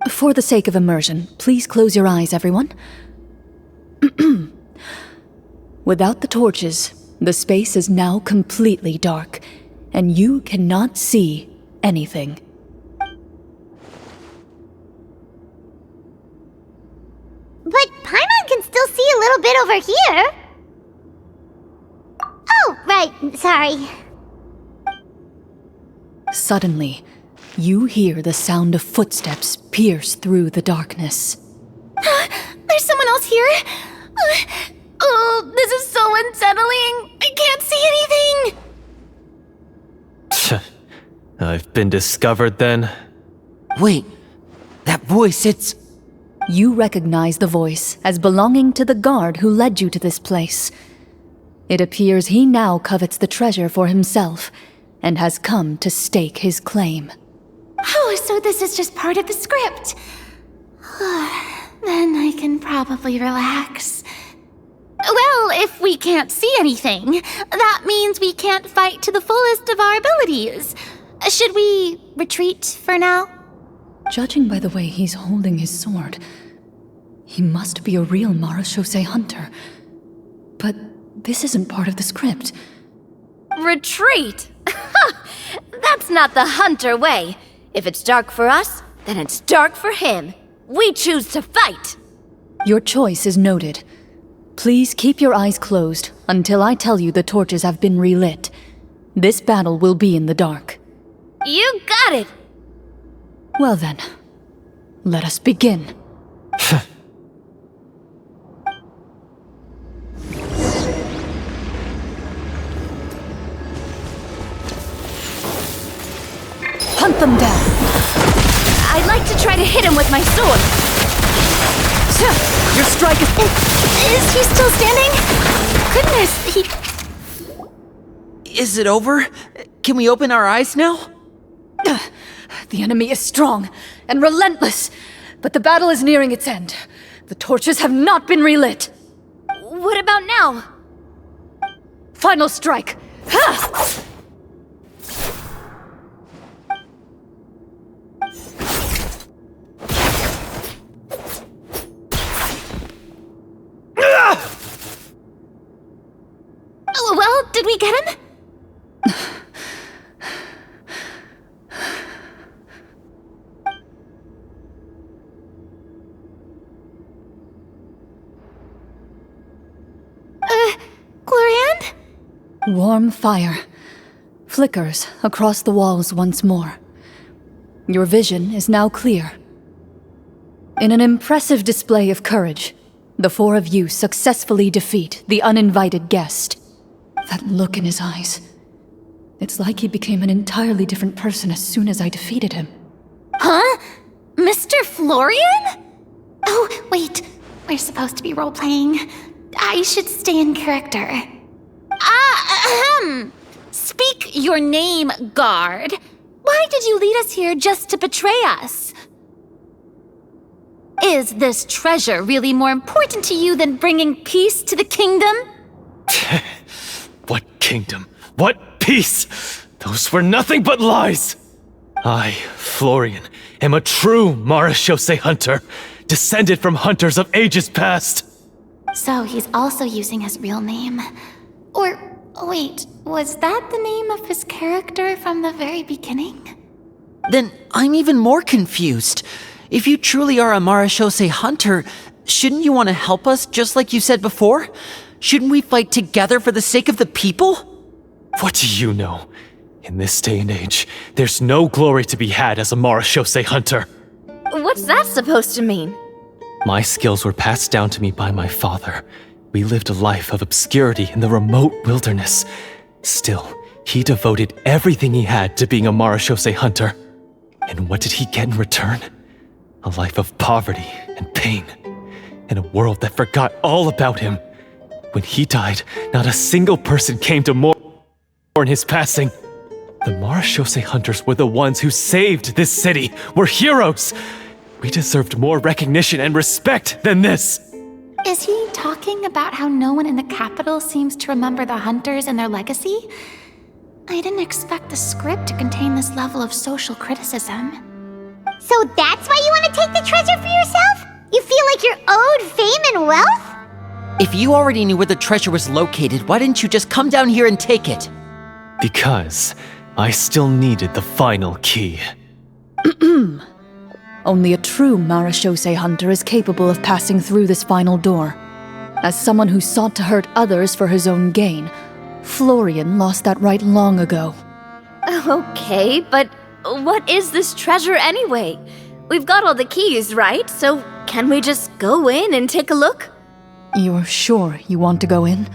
For the sake of immersion, please close your eyes, everyone. Without the torches, the space is now completely dark, and you cannot see anything.
But Paimon can still see a little bit over here. Oh, right, sorry.
Suddenly, you hear the sound of footsteps pierce through the darkness.
There's someone else here? Oh, this is so unsettling. I can't see anything.
I've been discovered then.
Wait, that voice, it's...
You recognize the voice as belonging to the guard who led you to this place. It appears he now covets the treasure for himself and has come to stake his claim.
Oh, so this is just part of the script. Then I can probably relax. Well, if we can't see anything, that means we can't fight to the fullest of our abilities. Should we retreat for now?
Judging by the way he's holding his sword, he must be a real Marechaussee Hunter. But this isn't part of the script.
Retreat? That's not the Hunter way. If it's dark for us, then it's dark for him. We choose to fight.
Your choice is noted. Please keep your eyes closed until I tell you the torches have been relit. This battle will be in the dark.
You got it!
Well then, let us begin. Hunt them down!
I'd like to try to hit him with my sword.
Your strike is...
Is he still standing? Goodness,
Is it over? Can we open our eyes now?
The enemy is strong and relentless, but the battle is nearing its end. The torches have not been relit.
What about now?
Final strike! Ha!
Oh, well, did we get him? Clorinde?
Warm fire flickers across the walls once more. Your vision is now clear. In an impressive display of courage, the four of you successfully defeat the uninvited guest. That look in his eyes. It's like he became an entirely different person as soon as I defeated him.
Huh? Mr. Florian? Oh, wait. We're supposed to be role-playing. I should stay in character. Speak your name, guard. Why did you lead us here just to betray us? Is this treasure really more important to you than bringing peace to the kingdom?
What kingdom? What peace? Those were nothing but lies! I, Florian, am a true Marechaussee hunter, descended from hunters of ages past.
So he's also using his real name. Or, wait, was that the name of his character from the very beginning?
Then I'm even more confused. If you truly are a Marechaussee hunter, shouldn't you want to help us just like you said before? Shouldn't we fight together for the sake of the people?
What do you know? In this day and age, there's no glory to be had as a Marechaussee hunter.
What's that supposed to mean?
My skills were passed down to me by my father. We lived a life of obscurity in the remote wilderness. Still, he devoted everything he had to being a Marechaussee hunter. And what did he get in return? A life of poverty and pain. In a world that forgot all about him. When he died, not a single person came to mourn his passing. The Marechaussee hunters were the ones who saved this city. We're heroes. We deserved more recognition and respect than this.
Is he talking about how no one in the capital seems to remember the hunters and their legacy? I didn't expect the script to contain this level of social criticism.
So that's why you want to take the treasure for yourself? You feel like you're owed fame and wealth?
If you already knew where the treasure was located, why didn't you just come down here and take it?
Because I still needed the final key.
Only a true Marechaussee hunter is capable of passing through this final door. As someone who sought to hurt others for his own gain, Florian lost that right long ago.
Okay, but what is this treasure anyway? We've got all the keys, right? So can we just go in and take a look?
You're sure you want to go in?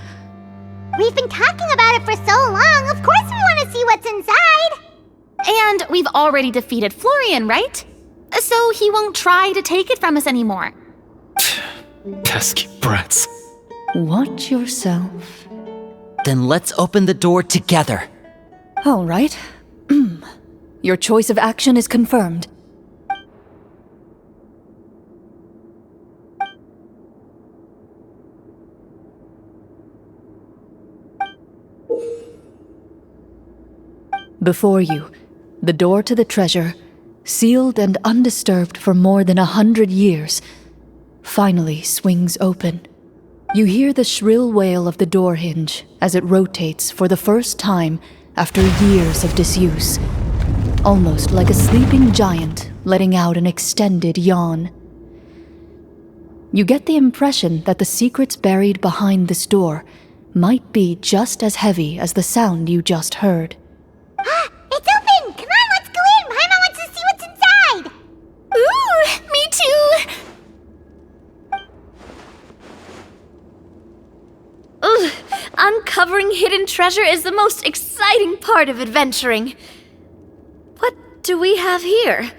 We've been talking about it for so long, of course we want to see what's inside!
And we've already defeated Florian, right? So he won't try to take it from us anymore.
Pesky brats.
Watch yourself.
Then let's open the door together.
All right. Your choice of action is confirmed. Before you, the door to the treasure, sealed and undisturbed for more than 100 years, finally swings open. You hear the shrill wail of the door hinge as it rotates for the first time after years of disuse, almost like a sleeping giant letting out an extended yawn. You get the impression that the secrets buried behind this door might be just as heavy as the sound you just heard.
It's open! Come on, let's go in! Paimon wants to see what's inside!
Ooh, me too!
Uncovering hidden treasure is the most exciting part of adventuring. What do we have here?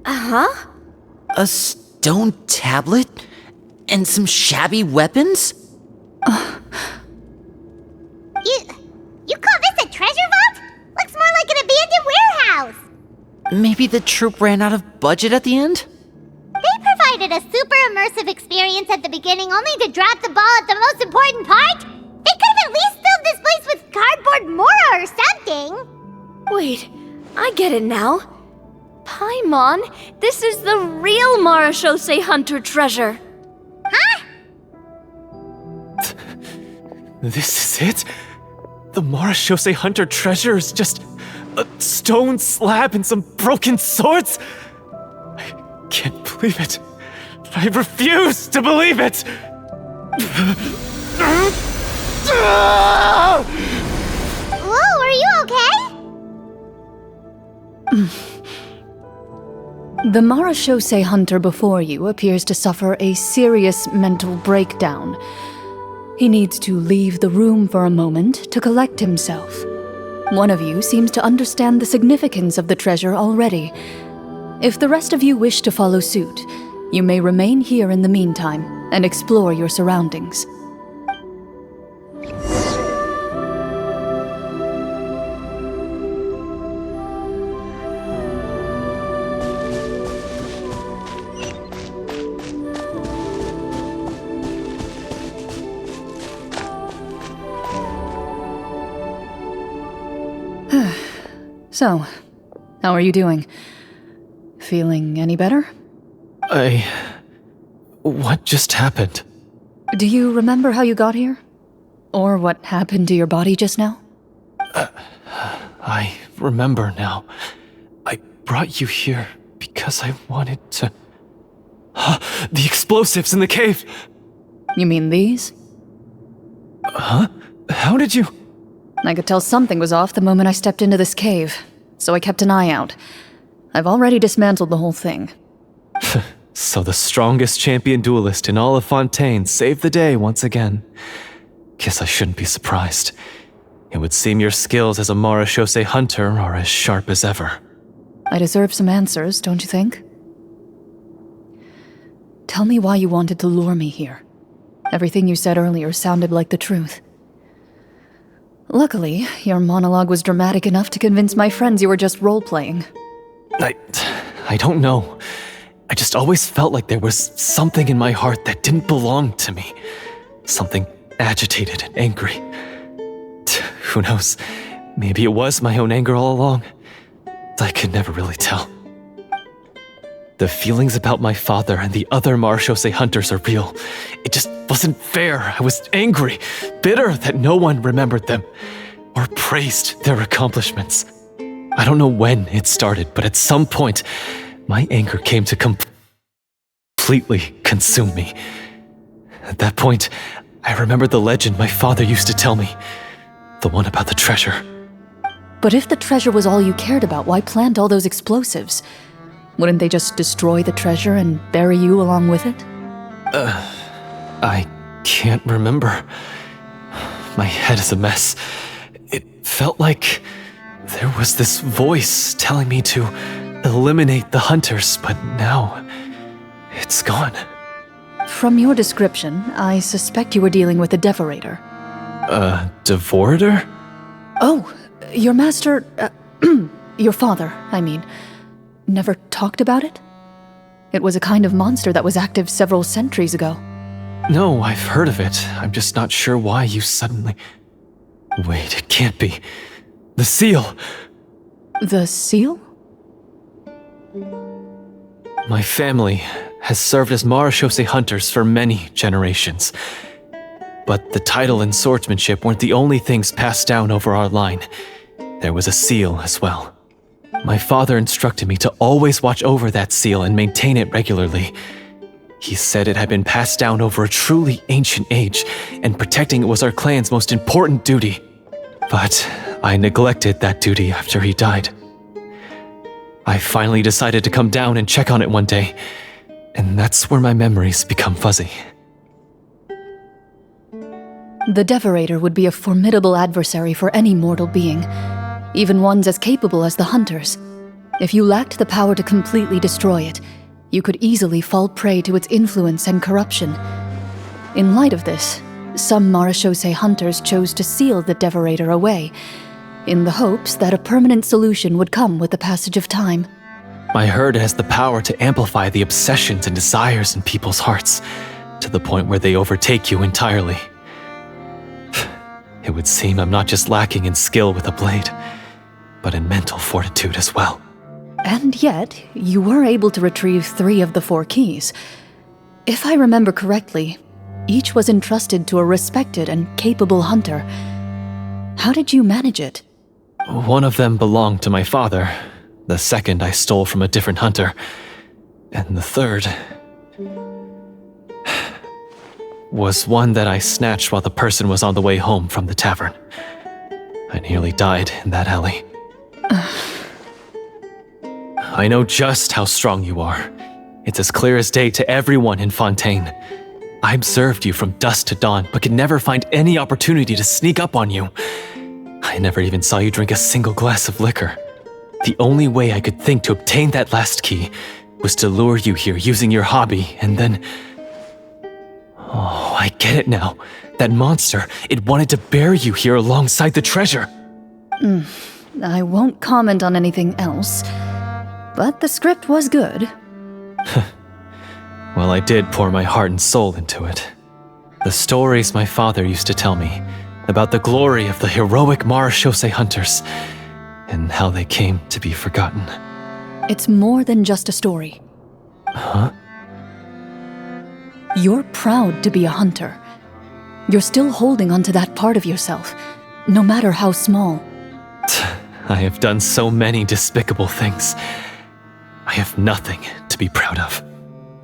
Uh-huh.
A stone tablet? And some shabby weapons?
You call this a treasure vault? Looks more like an abandoned warehouse.
Maybe the troupe ran out of budget at the end?
They provided a super immersive experience at the beginning only to drop the ball at the most important part. They could have at least filled this place with cardboard Mora or something.
Wait, I get it now. Paimon, this is the real Marachose Hunter treasure.
Huh?
This is it? The Marachose Hunter treasure is just a stone slab and some broken swords? I can't believe it. I refuse to believe it!
Whoa, are you okay?
The Marachose Hunter before you appears to suffer a serious mental breakdown. He needs to leave the room for a moment to collect himself. One of you seems to understand the significance of the treasure already. If the rest of you wish to follow suit, you may remain here in the meantime and explore your surroundings. So, how are you doing? Feeling any better?
What just happened?
Do you remember how you got here? Or what happened to your body just now?
I remember now. I brought you here because I wanted to... The explosives in the cave!
You mean these?
Huh? How did you...
I could tell something was off the moment I stepped into this cave, so I kept an eye out. I've already dismantled the whole thing.
So the strongest champion duelist in all of Fontaine saved the day once again. Guess I shouldn't be surprised. It would seem your skills as a Marachose hunter are as sharp as ever.
I deserve some answers, don't you think? Tell me why you wanted to lure me here. Everything you said earlier sounded like the truth. Luckily, your monologue was dramatic enough to convince my friends you were just role-playing.
I don't know. I just always felt like there was something in my heart that didn't belong to me. Something agitated and angry. Who knows? Maybe it was my own anger all along. I could never really tell. The feelings about my father and the other Marachose hunters are real. It just wasn't fair. I was angry, bitter that no one remembered them or praised their accomplishments. I don't know when it started, but at some point, my anger came to completely consume me. At that point, I remembered the legend my father used to tell me. The one about the treasure.
But if the treasure was all you cared about, why plant all those explosives? Wouldn't they just destroy the treasure and bury you along with it?
I can't remember. My head is a mess. It felt like there was this voice telling me to eliminate the hunters, but now it's gone.
From your description, I suspect you were dealing with a devorator.
Devorator?
Oh, your master... your father, I mean... never talked about it? It was a kind of monster that was active several centuries ago.
No, I've heard of it. I'm just not sure why you suddenly... Wait, it can't be. The seal!
The seal?
My family has served as Marachose hunters for many generations. But the title and swordsmanship weren't the only things passed down over our line. There was a seal as well. My father instructed me to always watch over that seal and maintain it regularly. He said it had been passed down over a truly ancient age, and protecting it was our clan's most important duty. But I neglected that duty after he died. I finally decided to come down and check on it one day, and that's where my memories become fuzzy.
The Devorator would be a formidable adversary for any mortal being, even ones as capable as the Hunters. If you lacked the power to completely destroy it, you could easily fall prey to its influence and corruption. In light of this, some Marechaussee Hunters chose to seal the Devorator away, in the hopes that a permanent solution would come with the passage of time.
I heard it has the power to amplify the obsessions and desires in people's hearts, to the point where they overtake you entirely. It would seem I'm not just lacking in skill with a blade, but in mental fortitude as well.
And yet, you were able to retrieve 3 of the 4 keys. If I remember correctly, each was entrusted to a respected and capable hunter. How did you manage it?
One of them belonged to my father, the second I stole from a different hunter, and the third was one that I snatched while the person was on the way home from the tavern. I nearly died in that alley. I know just how strong you are. It's as clear as day to everyone in Fontaine. I observed you from dusk to dawn, but could never find any opportunity to sneak up on you. I never even saw you drink a single glass of liquor. The only way I could think to obtain that last key was to lure you here using your hobby, and then... Oh, I get it now. That monster, it wanted to bury you here alongside the treasure.
I won't comment on anything else, but the script was good.
Well, I did pour my heart and soul into it. The stories my father used to tell me about the glory of the heroic Marechaussee Hunters and how they came to be forgotten.
It's more than just a story.
Huh?
You're proud to be a hunter. You're still holding onto that part of yourself, no matter how small.
I have done so many despicable things. I have nothing to be proud of.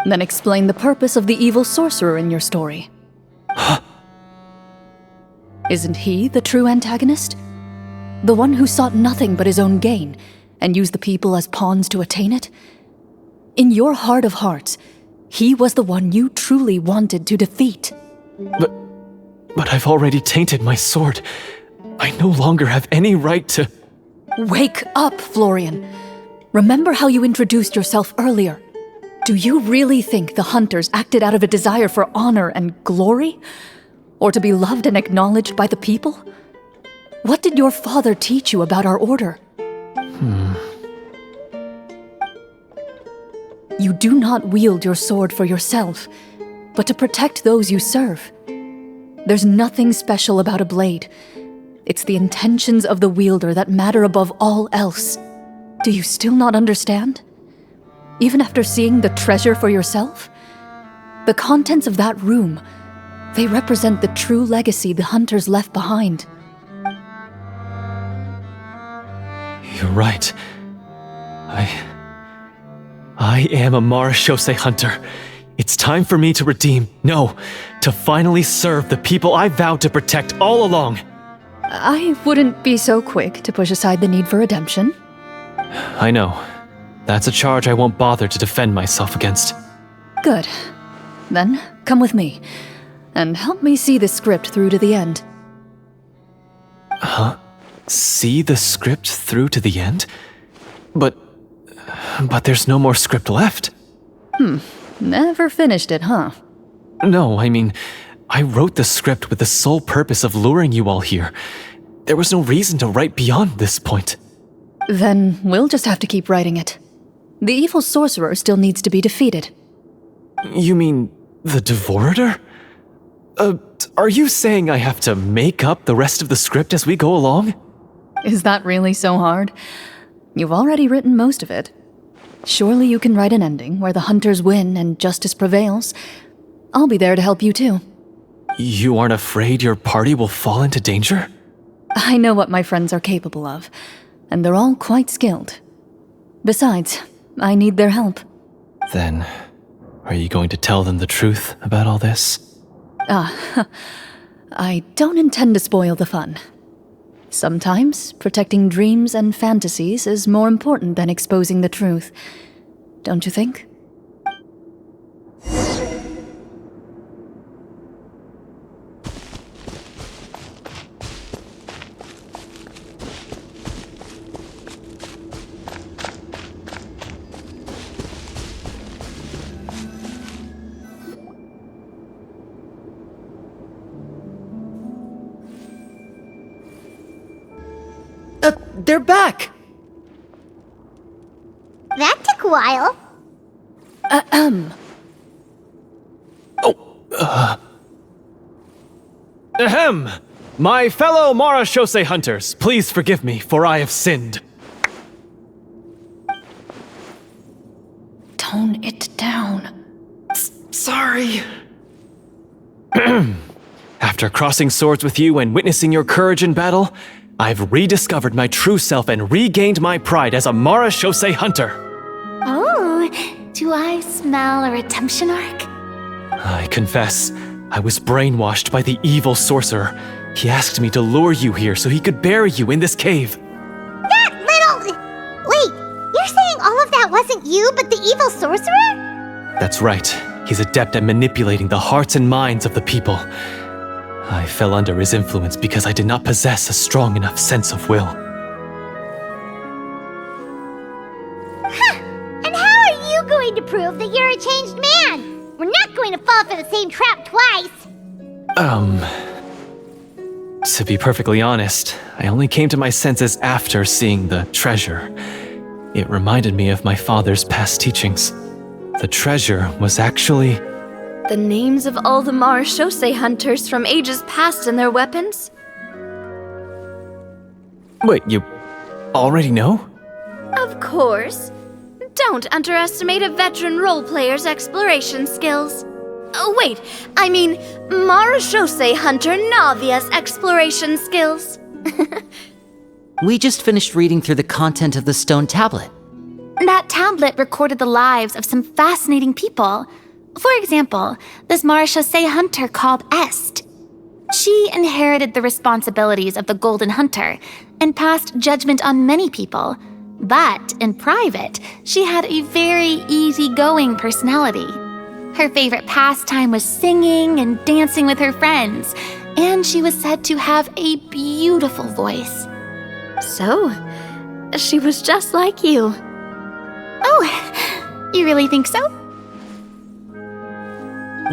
Then explain the purpose of the evil sorcerer in your story. Isn't he the true antagonist? The one who sought nothing but his own gain, and used the people as pawns to attain it? In your heart of hearts, he was the one you truly wanted to defeat.
But I've already tainted my sword. I no longer have any right to...
Wake up, Florian. Remember how you introduced yourself earlier. Do you really think the hunters acted out of a desire for honor and glory? Or to be loved and acknowledged by the people? What did your father teach you about our order? You do not wield your sword for yourself, but to protect those you serve. There's nothing special about a blade. It's the intentions of the wielder that matter above all else. Do you still not understand? Even after seeing the treasure for yourself? The contents of that room, they represent the true legacy the hunters left behind.
You're right. I am a Marechaussee hunter. It's time for me to redeem, no, to finally serve the people I vowed to protect all along.
I wouldn't be so quick to push aside the need for redemption.
I know. That's a charge I won't bother to defend myself against.
Good. Then, come with me, and help me see the script through to the end.
Huh? See the script through to the end? But there's no more script left.
Never finished it, huh?
No, I mean, I wrote the script with the sole purpose of luring you all here. There was no reason to write beyond this point.
Then we'll just have to keep writing it. The evil sorcerer still needs to be defeated.
You mean the Devorator? Are you saying I have to make up the rest of the script as we go along?
Is that really so hard? You've already written most of it. Surely you can write an ending where the hunters win and justice prevails. I'll be there to help you too.
You aren't afraid your party will fall into danger?
I know what my friends are capable of, and they're all quite skilled. Besides, I need their help.
Then, are you going to tell them the truth about all this?
I don't intend to spoil the fun. Sometimes, protecting dreams and fantasies is more important than exposing the truth. Don't you think?
they're back!
That took a while.
Ahem! My fellow Mara Shosei hunters, please forgive me, for I have sinned.
Tone it down.
Sorry. After crossing swords with you and witnessing your courage in battle, I've rediscovered my true self and regained my pride as a Mara Shosei hunter.
Oh, do I smell a redemption arc?
I confess, I was brainwashed by the evil sorcerer. He asked me to lure you here so he could bury you in this cave.
That little... Wait, you're saying all of that wasn't you, but the evil sorcerer?
That's right. He's adept at manipulating the hearts and minds of the people. I fell under his influence because I did not possess a strong enough sense of will.
And how are you going to prove that you're a changed man? We're not going to fall for the same trap twice.
To be perfectly honest, I only came to my senses after seeing the treasure. It reminded me of my father's past teachings. The treasure was actually...
The names of all the Mara Shosei hunters from ages past and their weapons?
Wait, you already know?
Of course. Don't underestimate a veteran role player's exploration skills. Oh, wait, I mean Mara Shosei hunter Navia's exploration skills.
We just finished reading through the content of the stone tablet.
That tablet recorded the lives of some fascinating people. For example, this Mara Shosei hunter called Est. She inherited the responsibilities of the Golden Hunter and passed judgment on many people. But in private, she had a very easygoing personality. Her favorite pastime was singing and dancing with her friends, and she was said to have a beautiful voice.
So, she was just like you.
Oh, you really think so?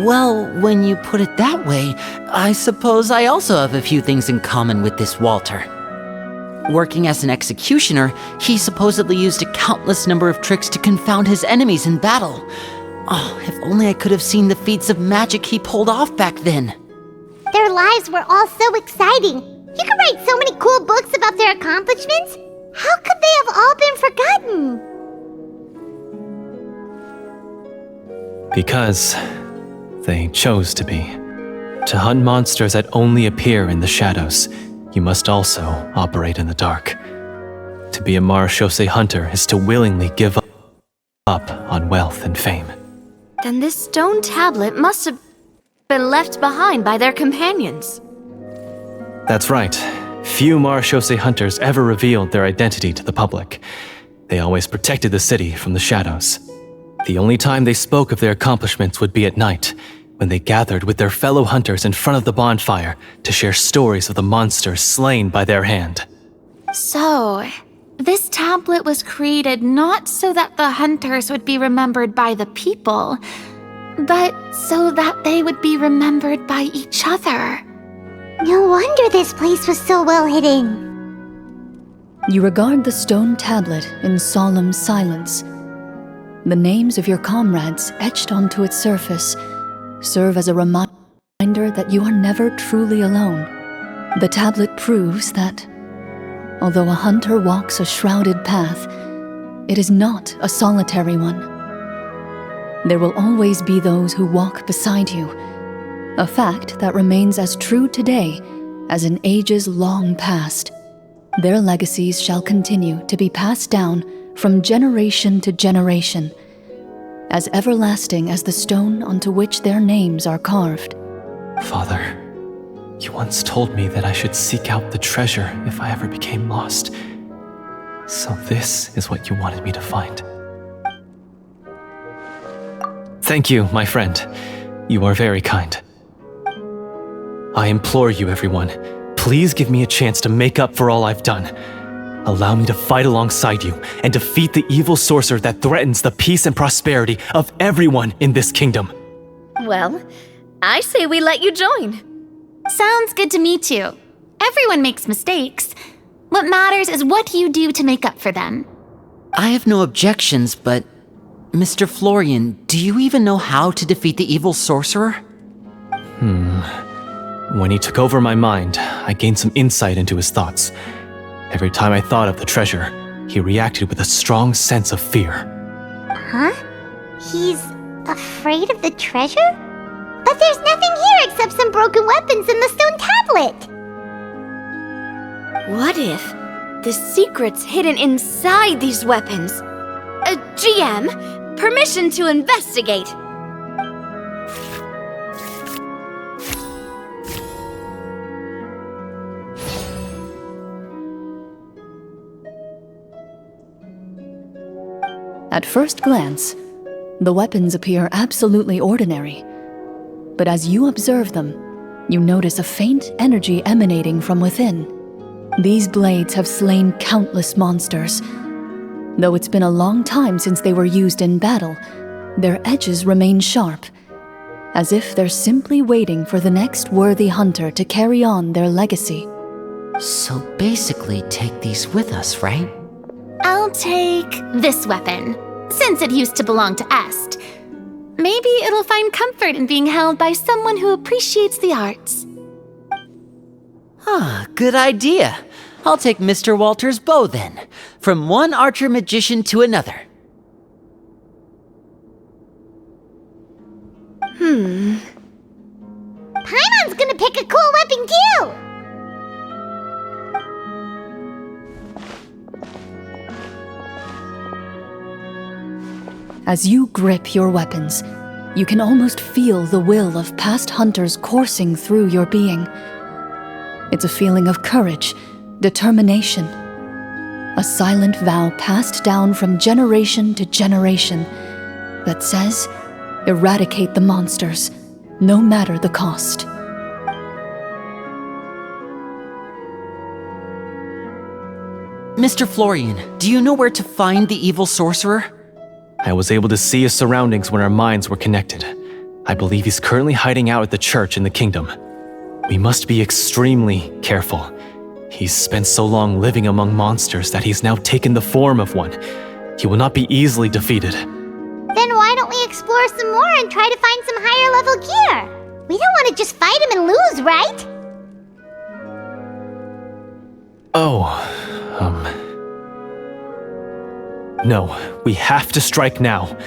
Well, when you put it that way, I suppose I also have a few things in common with this Walter. Working as an executioner, he supposedly used a countless number of tricks to confound his enemies in battle. Oh, if only I could have seen the feats of magic he pulled off back then.
Their lives were all so exciting. You could write so many cool books about their accomplishments. How could they have all been forgotten?
Because they chose to be. To hunt monsters that only appear in the shadows, you must also operate in the dark. To be a Mara Shosei hunter is to willingly give up on wealth and fame.
Then this stone tablet must have been left behind by their companions.
That's right. Few Mara Shosei hunters ever revealed their identity to the public. They always protected the city from the shadows. The only time they spoke of their accomplishments would be at night, when they gathered with their fellow hunters in front of the bonfire to share stories of the monsters slain by their hand.
So, this tablet was created not so that the hunters would be remembered by the people, but so that they would be remembered by each other.
No wonder this place was so well hidden.
You regard the stone tablet in solemn silence. The names of your comrades etched onto its surface serve as a reminder that you are never truly alone. The tablet proves that, although a hunter walks a shrouded path, it is not a solitary one. There will always be those who walk beside you, a fact that remains as true today as in ages long past. Their legacies shall continue to be passed down from generation to generation, as everlasting as the stone onto which their names are carved.
Father, you once told me that I should seek out the treasure if I ever became lost. So this is what you wanted me to find. Thank you, my friend. You are very kind. I implore you, everyone, please give me a chance to make up for all I've done. Allow me to fight alongside you and defeat the evil sorcerer that threatens the peace and prosperity of everyone in this kingdom.
Well, I say we let you join.
Sounds good to me too. Everyone makes mistakes. What matters is what you do to make up for them.
I have no objections, but Mr. Florian, do you even know how to defeat the evil sorcerer?
When he took over my mind, I gained some insight into his thoughts. Every time I thought of the treasure, he reacted with a strong sense of fear.
Huh? He's afraid of the treasure? But there's nothing here except some broken weapons and the stone tablet!
What if the secret's hidden inside these weapons? GM, permission to investigate.
At first glance, the weapons appear absolutely ordinary. But as you observe them, you notice a faint energy emanating from within. These blades have slain countless monsters. Though it's been a long time since they were used in battle, their edges remain sharp, as if they're simply waiting for the next worthy hunter to carry on their legacy.
So basically, take these with us, right?
I'll take this weapon, since it used to belong to Est. Maybe it'll find comfort in being held by someone who appreciates the arts.
Good idea. I'll take Mr. Walter's bow then, from one archer magician to another.
Paimon's gonna pick a cool weapon too!
As you grip your weapons, you can almost feel the will of past hunters coursing through your being. It's a feeling of courage, determination, a silent vow passed down from generation to generation that says, eradicate the monsters, no matter the cost.
Mr. Florian, do you know where to find the evil sorcerer?
I was able to see his surroundings when our minds were connected. I believe he's currently hiding out at the church in the kingdom. We must be extremely careful. He's spent so long living among monsters that he's now taken the form of one. He will not be easily defeated.
Then why don't we explore some more and try to find some higher level gear? We don't want to just fight him and lose, right?
No, we have to strike now.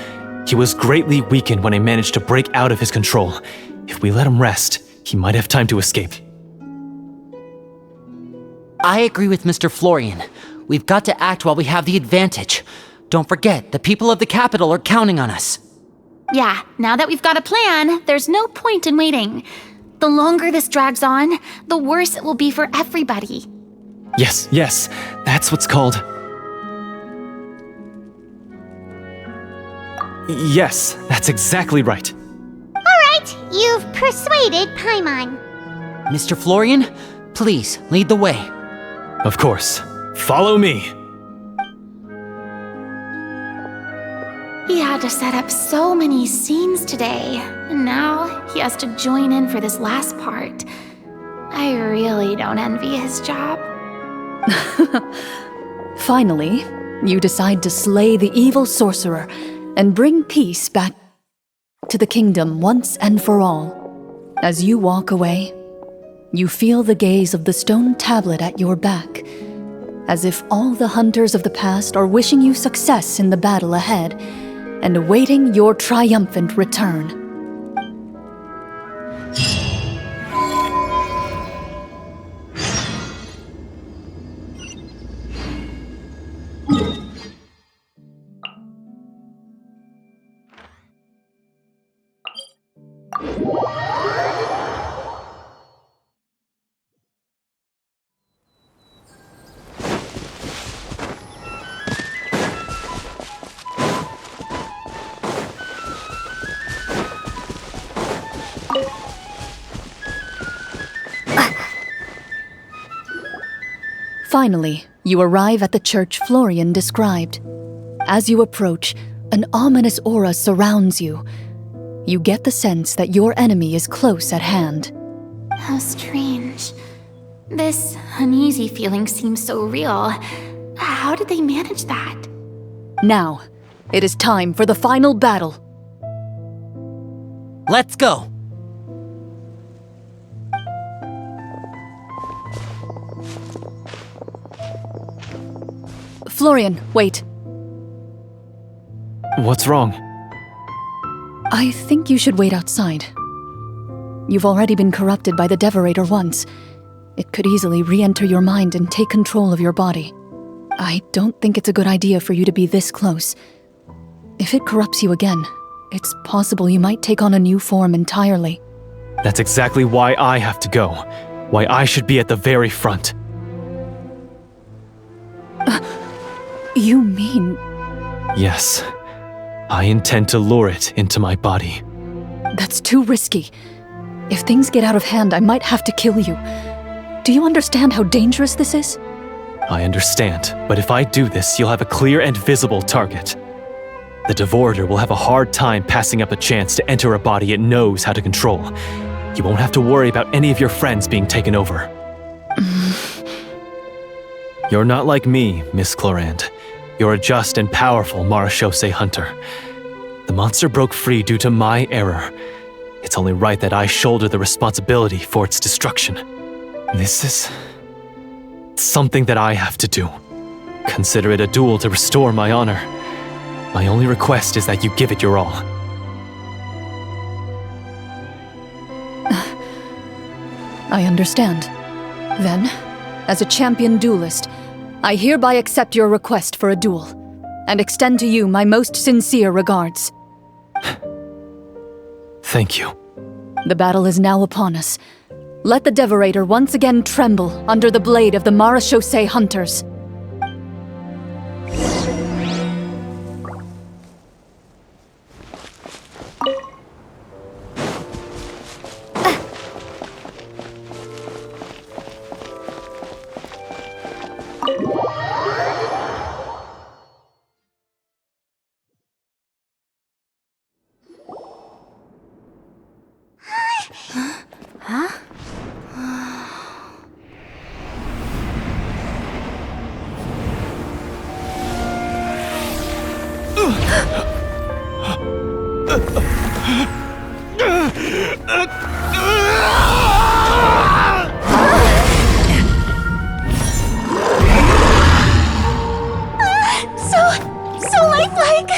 He was greatly weakened when I managed to break out of his control. If we let him rest, he might have time to escape.
I agree with Mr. Florian. We've got to act while we have the advantage. Don't forget, the people of the capital are counting on us.
Yeah, now that we've got a plan, there's no point in waiting. The longer this drags on, the worse it will be for everybody.
Yes, that's what's called... Yes, that's exactly right.
Alright, you've persuaded Paimon.
Mr. Florian, please lead the way.
Of course. Follow me.
He had to set up so many scenes today, and now he has to join in for this last part. I really don't envy his job.
Finally, you decide to slay the evil sorcerer and bring peace back to the kingdom once and for all. As you walk away, you feel the gaze of the stone tablet at your back, as if all the hunters of the past are wishing you success in the battle ahead and awaiting your triumphant return. Finally, you arrive at the church Florian described. As you approach, an ominous aura surrounds you. You get the sense that your enemy is close at hand.
How strange. This uneasy feeling seems so real. How did they manage that?
Now, it is time for the final battle.
Let's go!
Florian, wait.
What's wrong?
I think you should wait outside. You've already been corrupted by the Devorator once. It could easily re-enter your mind and take control of your body. I don't think it's a good idea for you to be this close. If it corrupts you again, it's possible you might take on a new form entirely.
That's exactly why I have to go. Why I should be at the very front.
You mean...
Yes. I intend to lure it into my body.
That's too risky. If things get out of hand, I might have to kill you. Do you understand how dangerous this is?
I understand, but if I do this, you'll have a clear and visible target. The Devorator will have a hard time passing up a chance to enter a body it knows how to control. You won't have to worry about any of your friends being taken over. You're not like me, Miss Clorinde. You're a just and powerful Marechaussee hunter. The monster broke free due to my error. It's only right that I shoulder the responsibility for its destruction. This is... something that I have to do. Consider it a duel to restore my honor. My only request is that you give it your all.
I understand. Then, as a champion duelist, I hereby accept your request for a duel, and extend to you my most sincere regards.
Thank you.
The battle is now upon us. Let the Devorator once again tremble under the blade of the Marechaussee hunters.
So lifelike!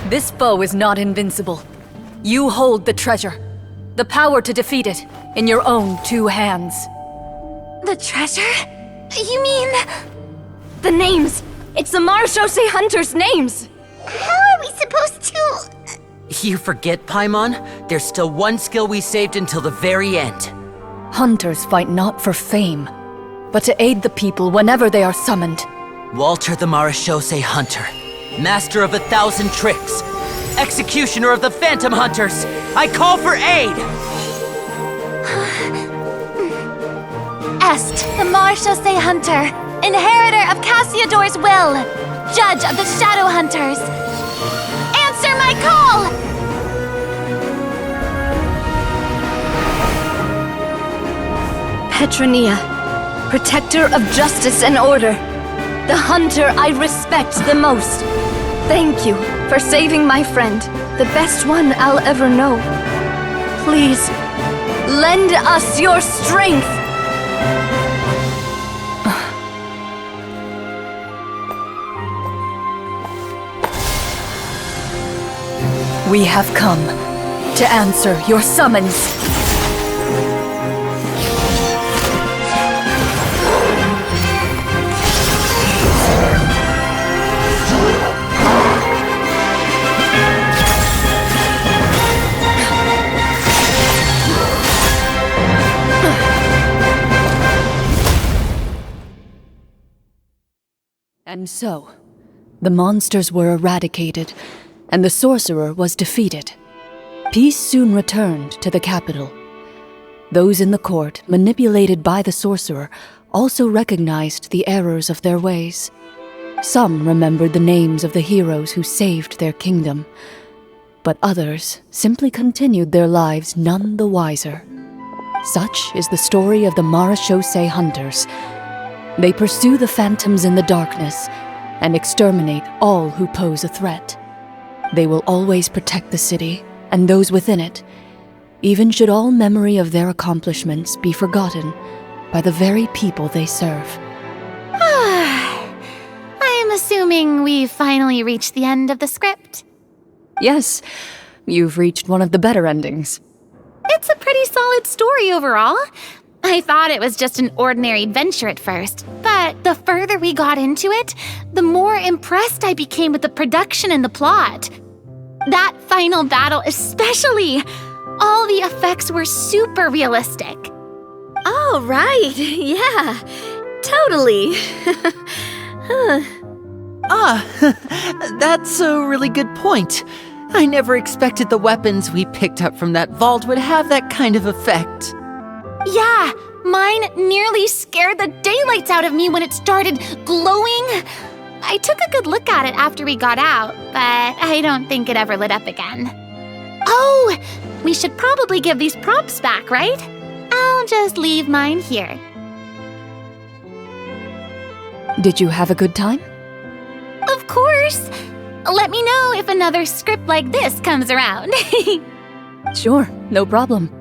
This foe is not invincible. You hold the treasure, the power to defeat it, in your own two hands.
The treasure? You mean... The names! It's the Marechaussee hunters' names!
How are we supposed to...
You forget, Paimon? There's still one skill we saved until the very end.
Hunters fight not for fame, but to aid the people whenever they are summoned.
Walter the Marechaussee Hunter, master of 1,000 tricks, executioner of the Phantom Hunters, I call for aid!
Est, the Marechaussee hunter, inheritor of Cassiodor's will, judge of the Shadow Hunters. Answer my call! Petronia, protector of justice and order, the hunter I respect the most. Thank you for saving my friend, the best one I'll ever know. Please, lend us your strength!
We have come to answer your summons. And so, the monsters were eradicated, and the sorcerer was defeated. Peace soon returned to the capital. Those in the court, manipulated by the sorcerer, also recognized the errors of their ways. Some remembered the names of the heroes who saved their kingdom, but others simply continued their lives none the wiser. Such is the story of the Marechaussee Hunters. They pursue the phantoms in the darkness and exterminate all who pose a threat. They will always protect the city and those within it, even should all memory of their accomplishments be forgotten by the very people they serve.
I'm assuming we've finally reached the end of the script.
Yes, you've reached one of the better endings.
It's a pretty solid story overall. I thought it was just an ordinary adventure at first, but the further we got into it, the more impressed I became with the production and the plot. That final battle especially. All the effects were super realistic.
Oh, right. Yeah, totally.
That's a really good point. I never expected the weapons we picked up from that vault would have that kind of effect.
Yeah, mine nearly scared the daylights out of me when it started glowing. I took a good look at it after we got out, but I don't think it ever lit up again. Oh, we should probably give these props back, right? I'll just leave mine here.
Did you have a good time?
Of course. Let me know if another script like this comes around.
Sure, no problem.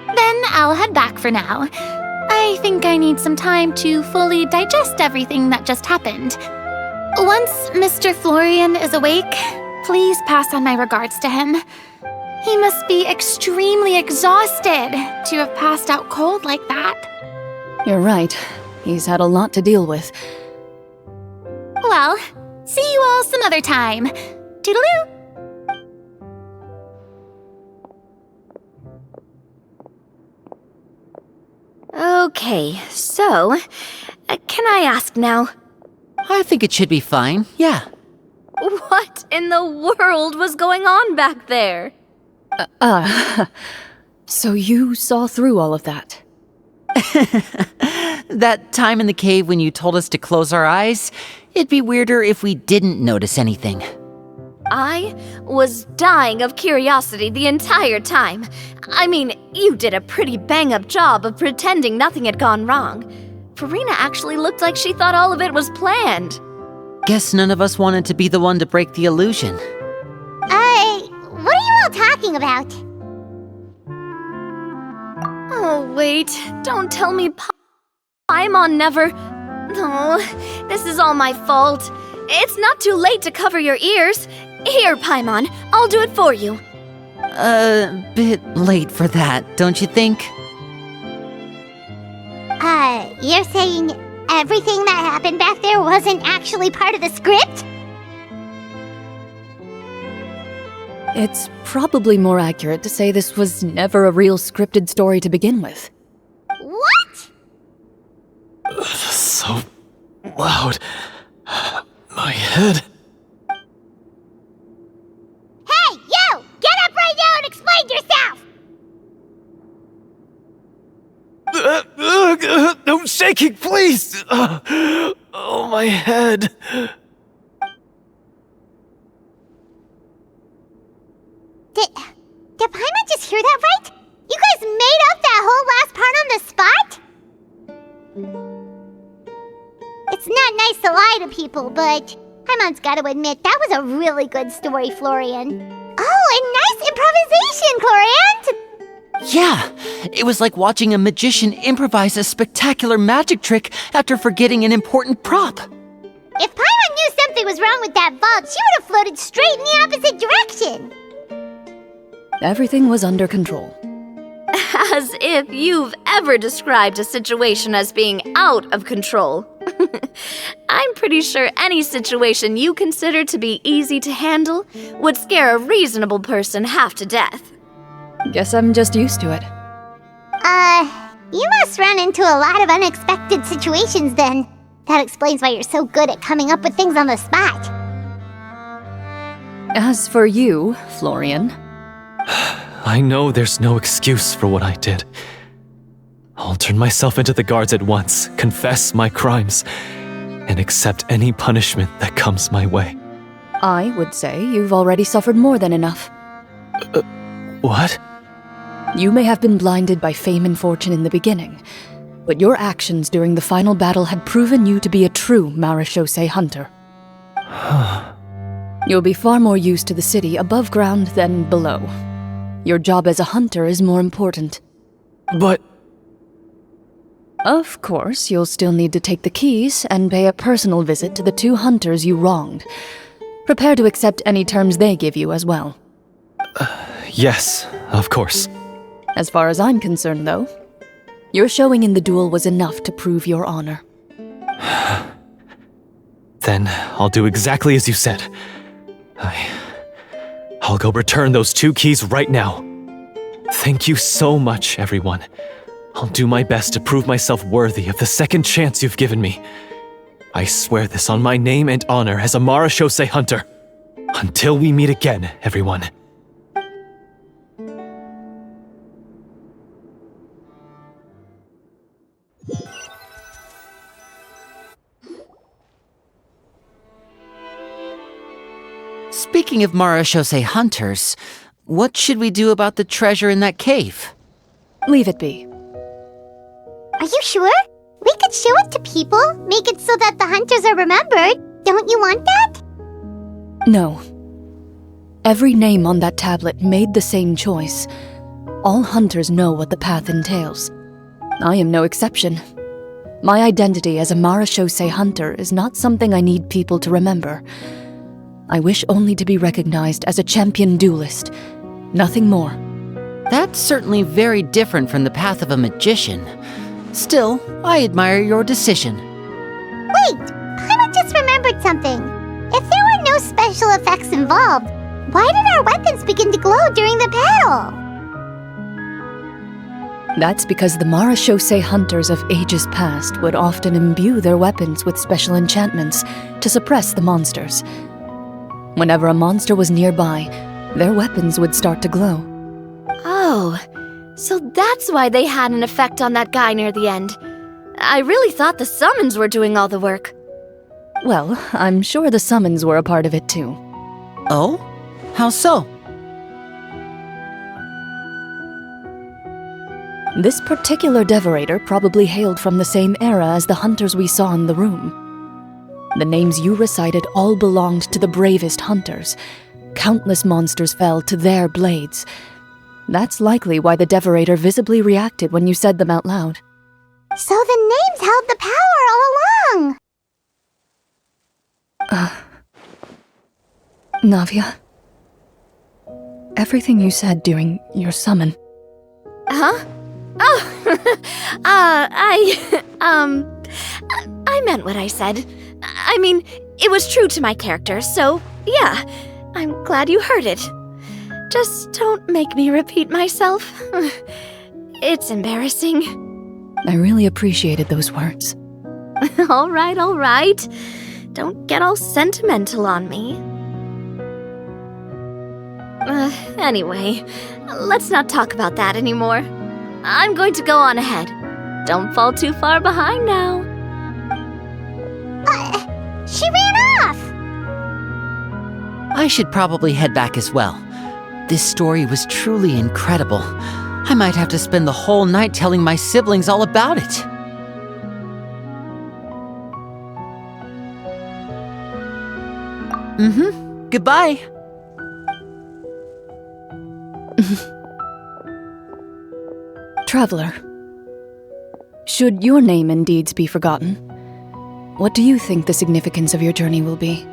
Then I'll head back for now. I think I need some time to fully digest everything that just happened. Once Mr. Florian is awake, please pass on my regards to him. He must be extremely exhausted to have passed out cold like that.
You're right. He's had a lot to deal with.
Well, see you all some other time. Toodaloo!
Okay, so, can I ask now?
I think it should be fine, yeah.
What in the world was going on back there?
So you saw through all of that?
That time in the cave when you told us to close our eyes, it'd be weirder if we didn't notice anything.
I was dying of curiosity the entire time. I mean, you did a pretty bang-up job of pretending nothing had gone wrong. Farina actually looked like she thought all of it was planned.
Guess none of us wanted to be the one to break the illusion.
What are you all talking about?
Oh, wait. Don't tell me Paimon never... No, this is all my fault. It's not too late to cover your ears. Here, Paimon, I'll do it for you.
Bit late for that, don't you think?
You're saying everything that happened back there wasn't actually part of the script?
It's probably more accurate to say this was never a real scripted story to begin with.
What?
So loud. My head.
Hey, you! Get up right now and explain yourself!
No shaking, please! Oh, my head.
Did Paimon just hear that right? You guys made up that whole last part on the spot? It's not nice to lie to people, but Paimon's gotta admit, that was a really good story, Florian. Oh, and nice improvisation, Clorinde!
Yeah, it was like watching a magician improvise a spectacular magic trick after forgetting an important prop.
If Paimon knew something was wrong with that vault, she would have floated straight in the opposite direction!
Everything was under control.
As if you've ever described a situation as being out of control. I'm pretty sure any situation you consider to be easy to handle would scare a reasonable person half to death.
Guess I'm just used to it.
You must run into a lot of unexpected situations then. That explains why you're so good at coming up with things on the spot.
As for you, Florian,
I know there's no excuse for what I did. I'll turn myself into the guards at once, confess my crimes, and accept any punishment that comes my way.
I would say you've already suffered more than enough.
What?
You may have been blinded by fame and fortune in the beginning, but your actions during the final battle had proven you to be a true marechaussee hunter. You'll be far more used to the city above ground than below. Your job as a hunter is more important.
But...
Of course, you'll still need to take the keys and pay a personal visit to the 2 hunters you wronged. Prepare to accept any terms they give you as well.
Yes, of course.
As far as I'm concerned, though, your showing in the duel was enough to prove your honor.
Then I'll do exactly as you said. I'll go return those 2 keys right now. Thank you so much, everyone. I'll do my best to prove myself worthy of the second chance you've given me. I swear this on my name and honor as a marechaussee hunter. Until we meet again, everyone.
Speaking of marechaussee hunters, what should we do about the treasure in that cave?
Leave it be.
Are you sure? We could show it to people, make it so that the hunters are remembered. Don't you want that?
No. Every name on that tablet made the same choice. All hunters know what the path entails. I am no exception. My identity as a marechaussee hunter is not something I need people to remember. I wish only to be recognized as a champion duelist. Nothing more.
That's certainly very different from the path of a magician. Still, I admire your decision.
Wait, Paimon just remembered something. If there were no special effects involved, why did our weapons begin to glow during the battle?
That's because the marechaussee hunters of ages past would often imbue their weapons with special enchantments to suppress the monsters. Whenever a monster was nearby, their weapons would start to glow.
Oh, so that's why they had an effect on that guy near the end. I really thought the summons were doing all the work.
Well, I'm sure the summons were a part of it too.
Oh? How so?
This particular devorator probably hailed from the same era as the hunters we saw in the room. The names you recited all belonged to the bravest hunters. Countless monsters fell to their blades. That's likely why the devorator visibly reacted when you said them out loud.
So the names held the power all along!
Navia, everything you said during your summon.
Huh? Oh, I meant what I said. I mean, it was true to my character, so yeah, I'm glad you heard it. Just don't make me repeat myself. It's embarrassing.
I really appreciated those words.
All right. Don't get all sentimental on me. Anyway, let's not talk about that anymore. I'm going to go on ahead. Don't fall too far behind now.
She ran off!
I should probably head back as well. This story was truly incredible. I might have to spend the whole night telling my siblings all about it. Goodbye.
Traveler, should your name and deeds be forgotten, what do you think the significance of your journey will be?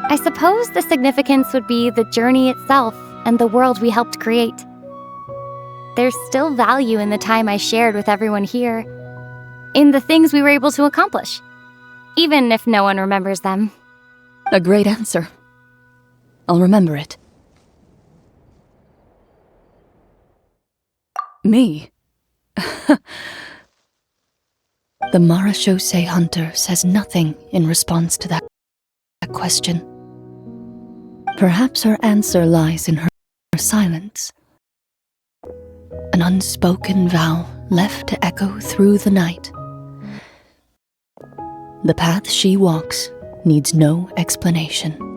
I suppose the significance would be the journey itself and the world we helped create. There's still value in the time I shared with everyone here, in the things we were able to accomplish, even if no one remembers them.
A great answer. I'll remember it. Me? The Marachose hunter says nothing in response to that question. Perhaps her answer lies in her silence. An unspoken vow left to echo through the night. The path she walks needs no explanation.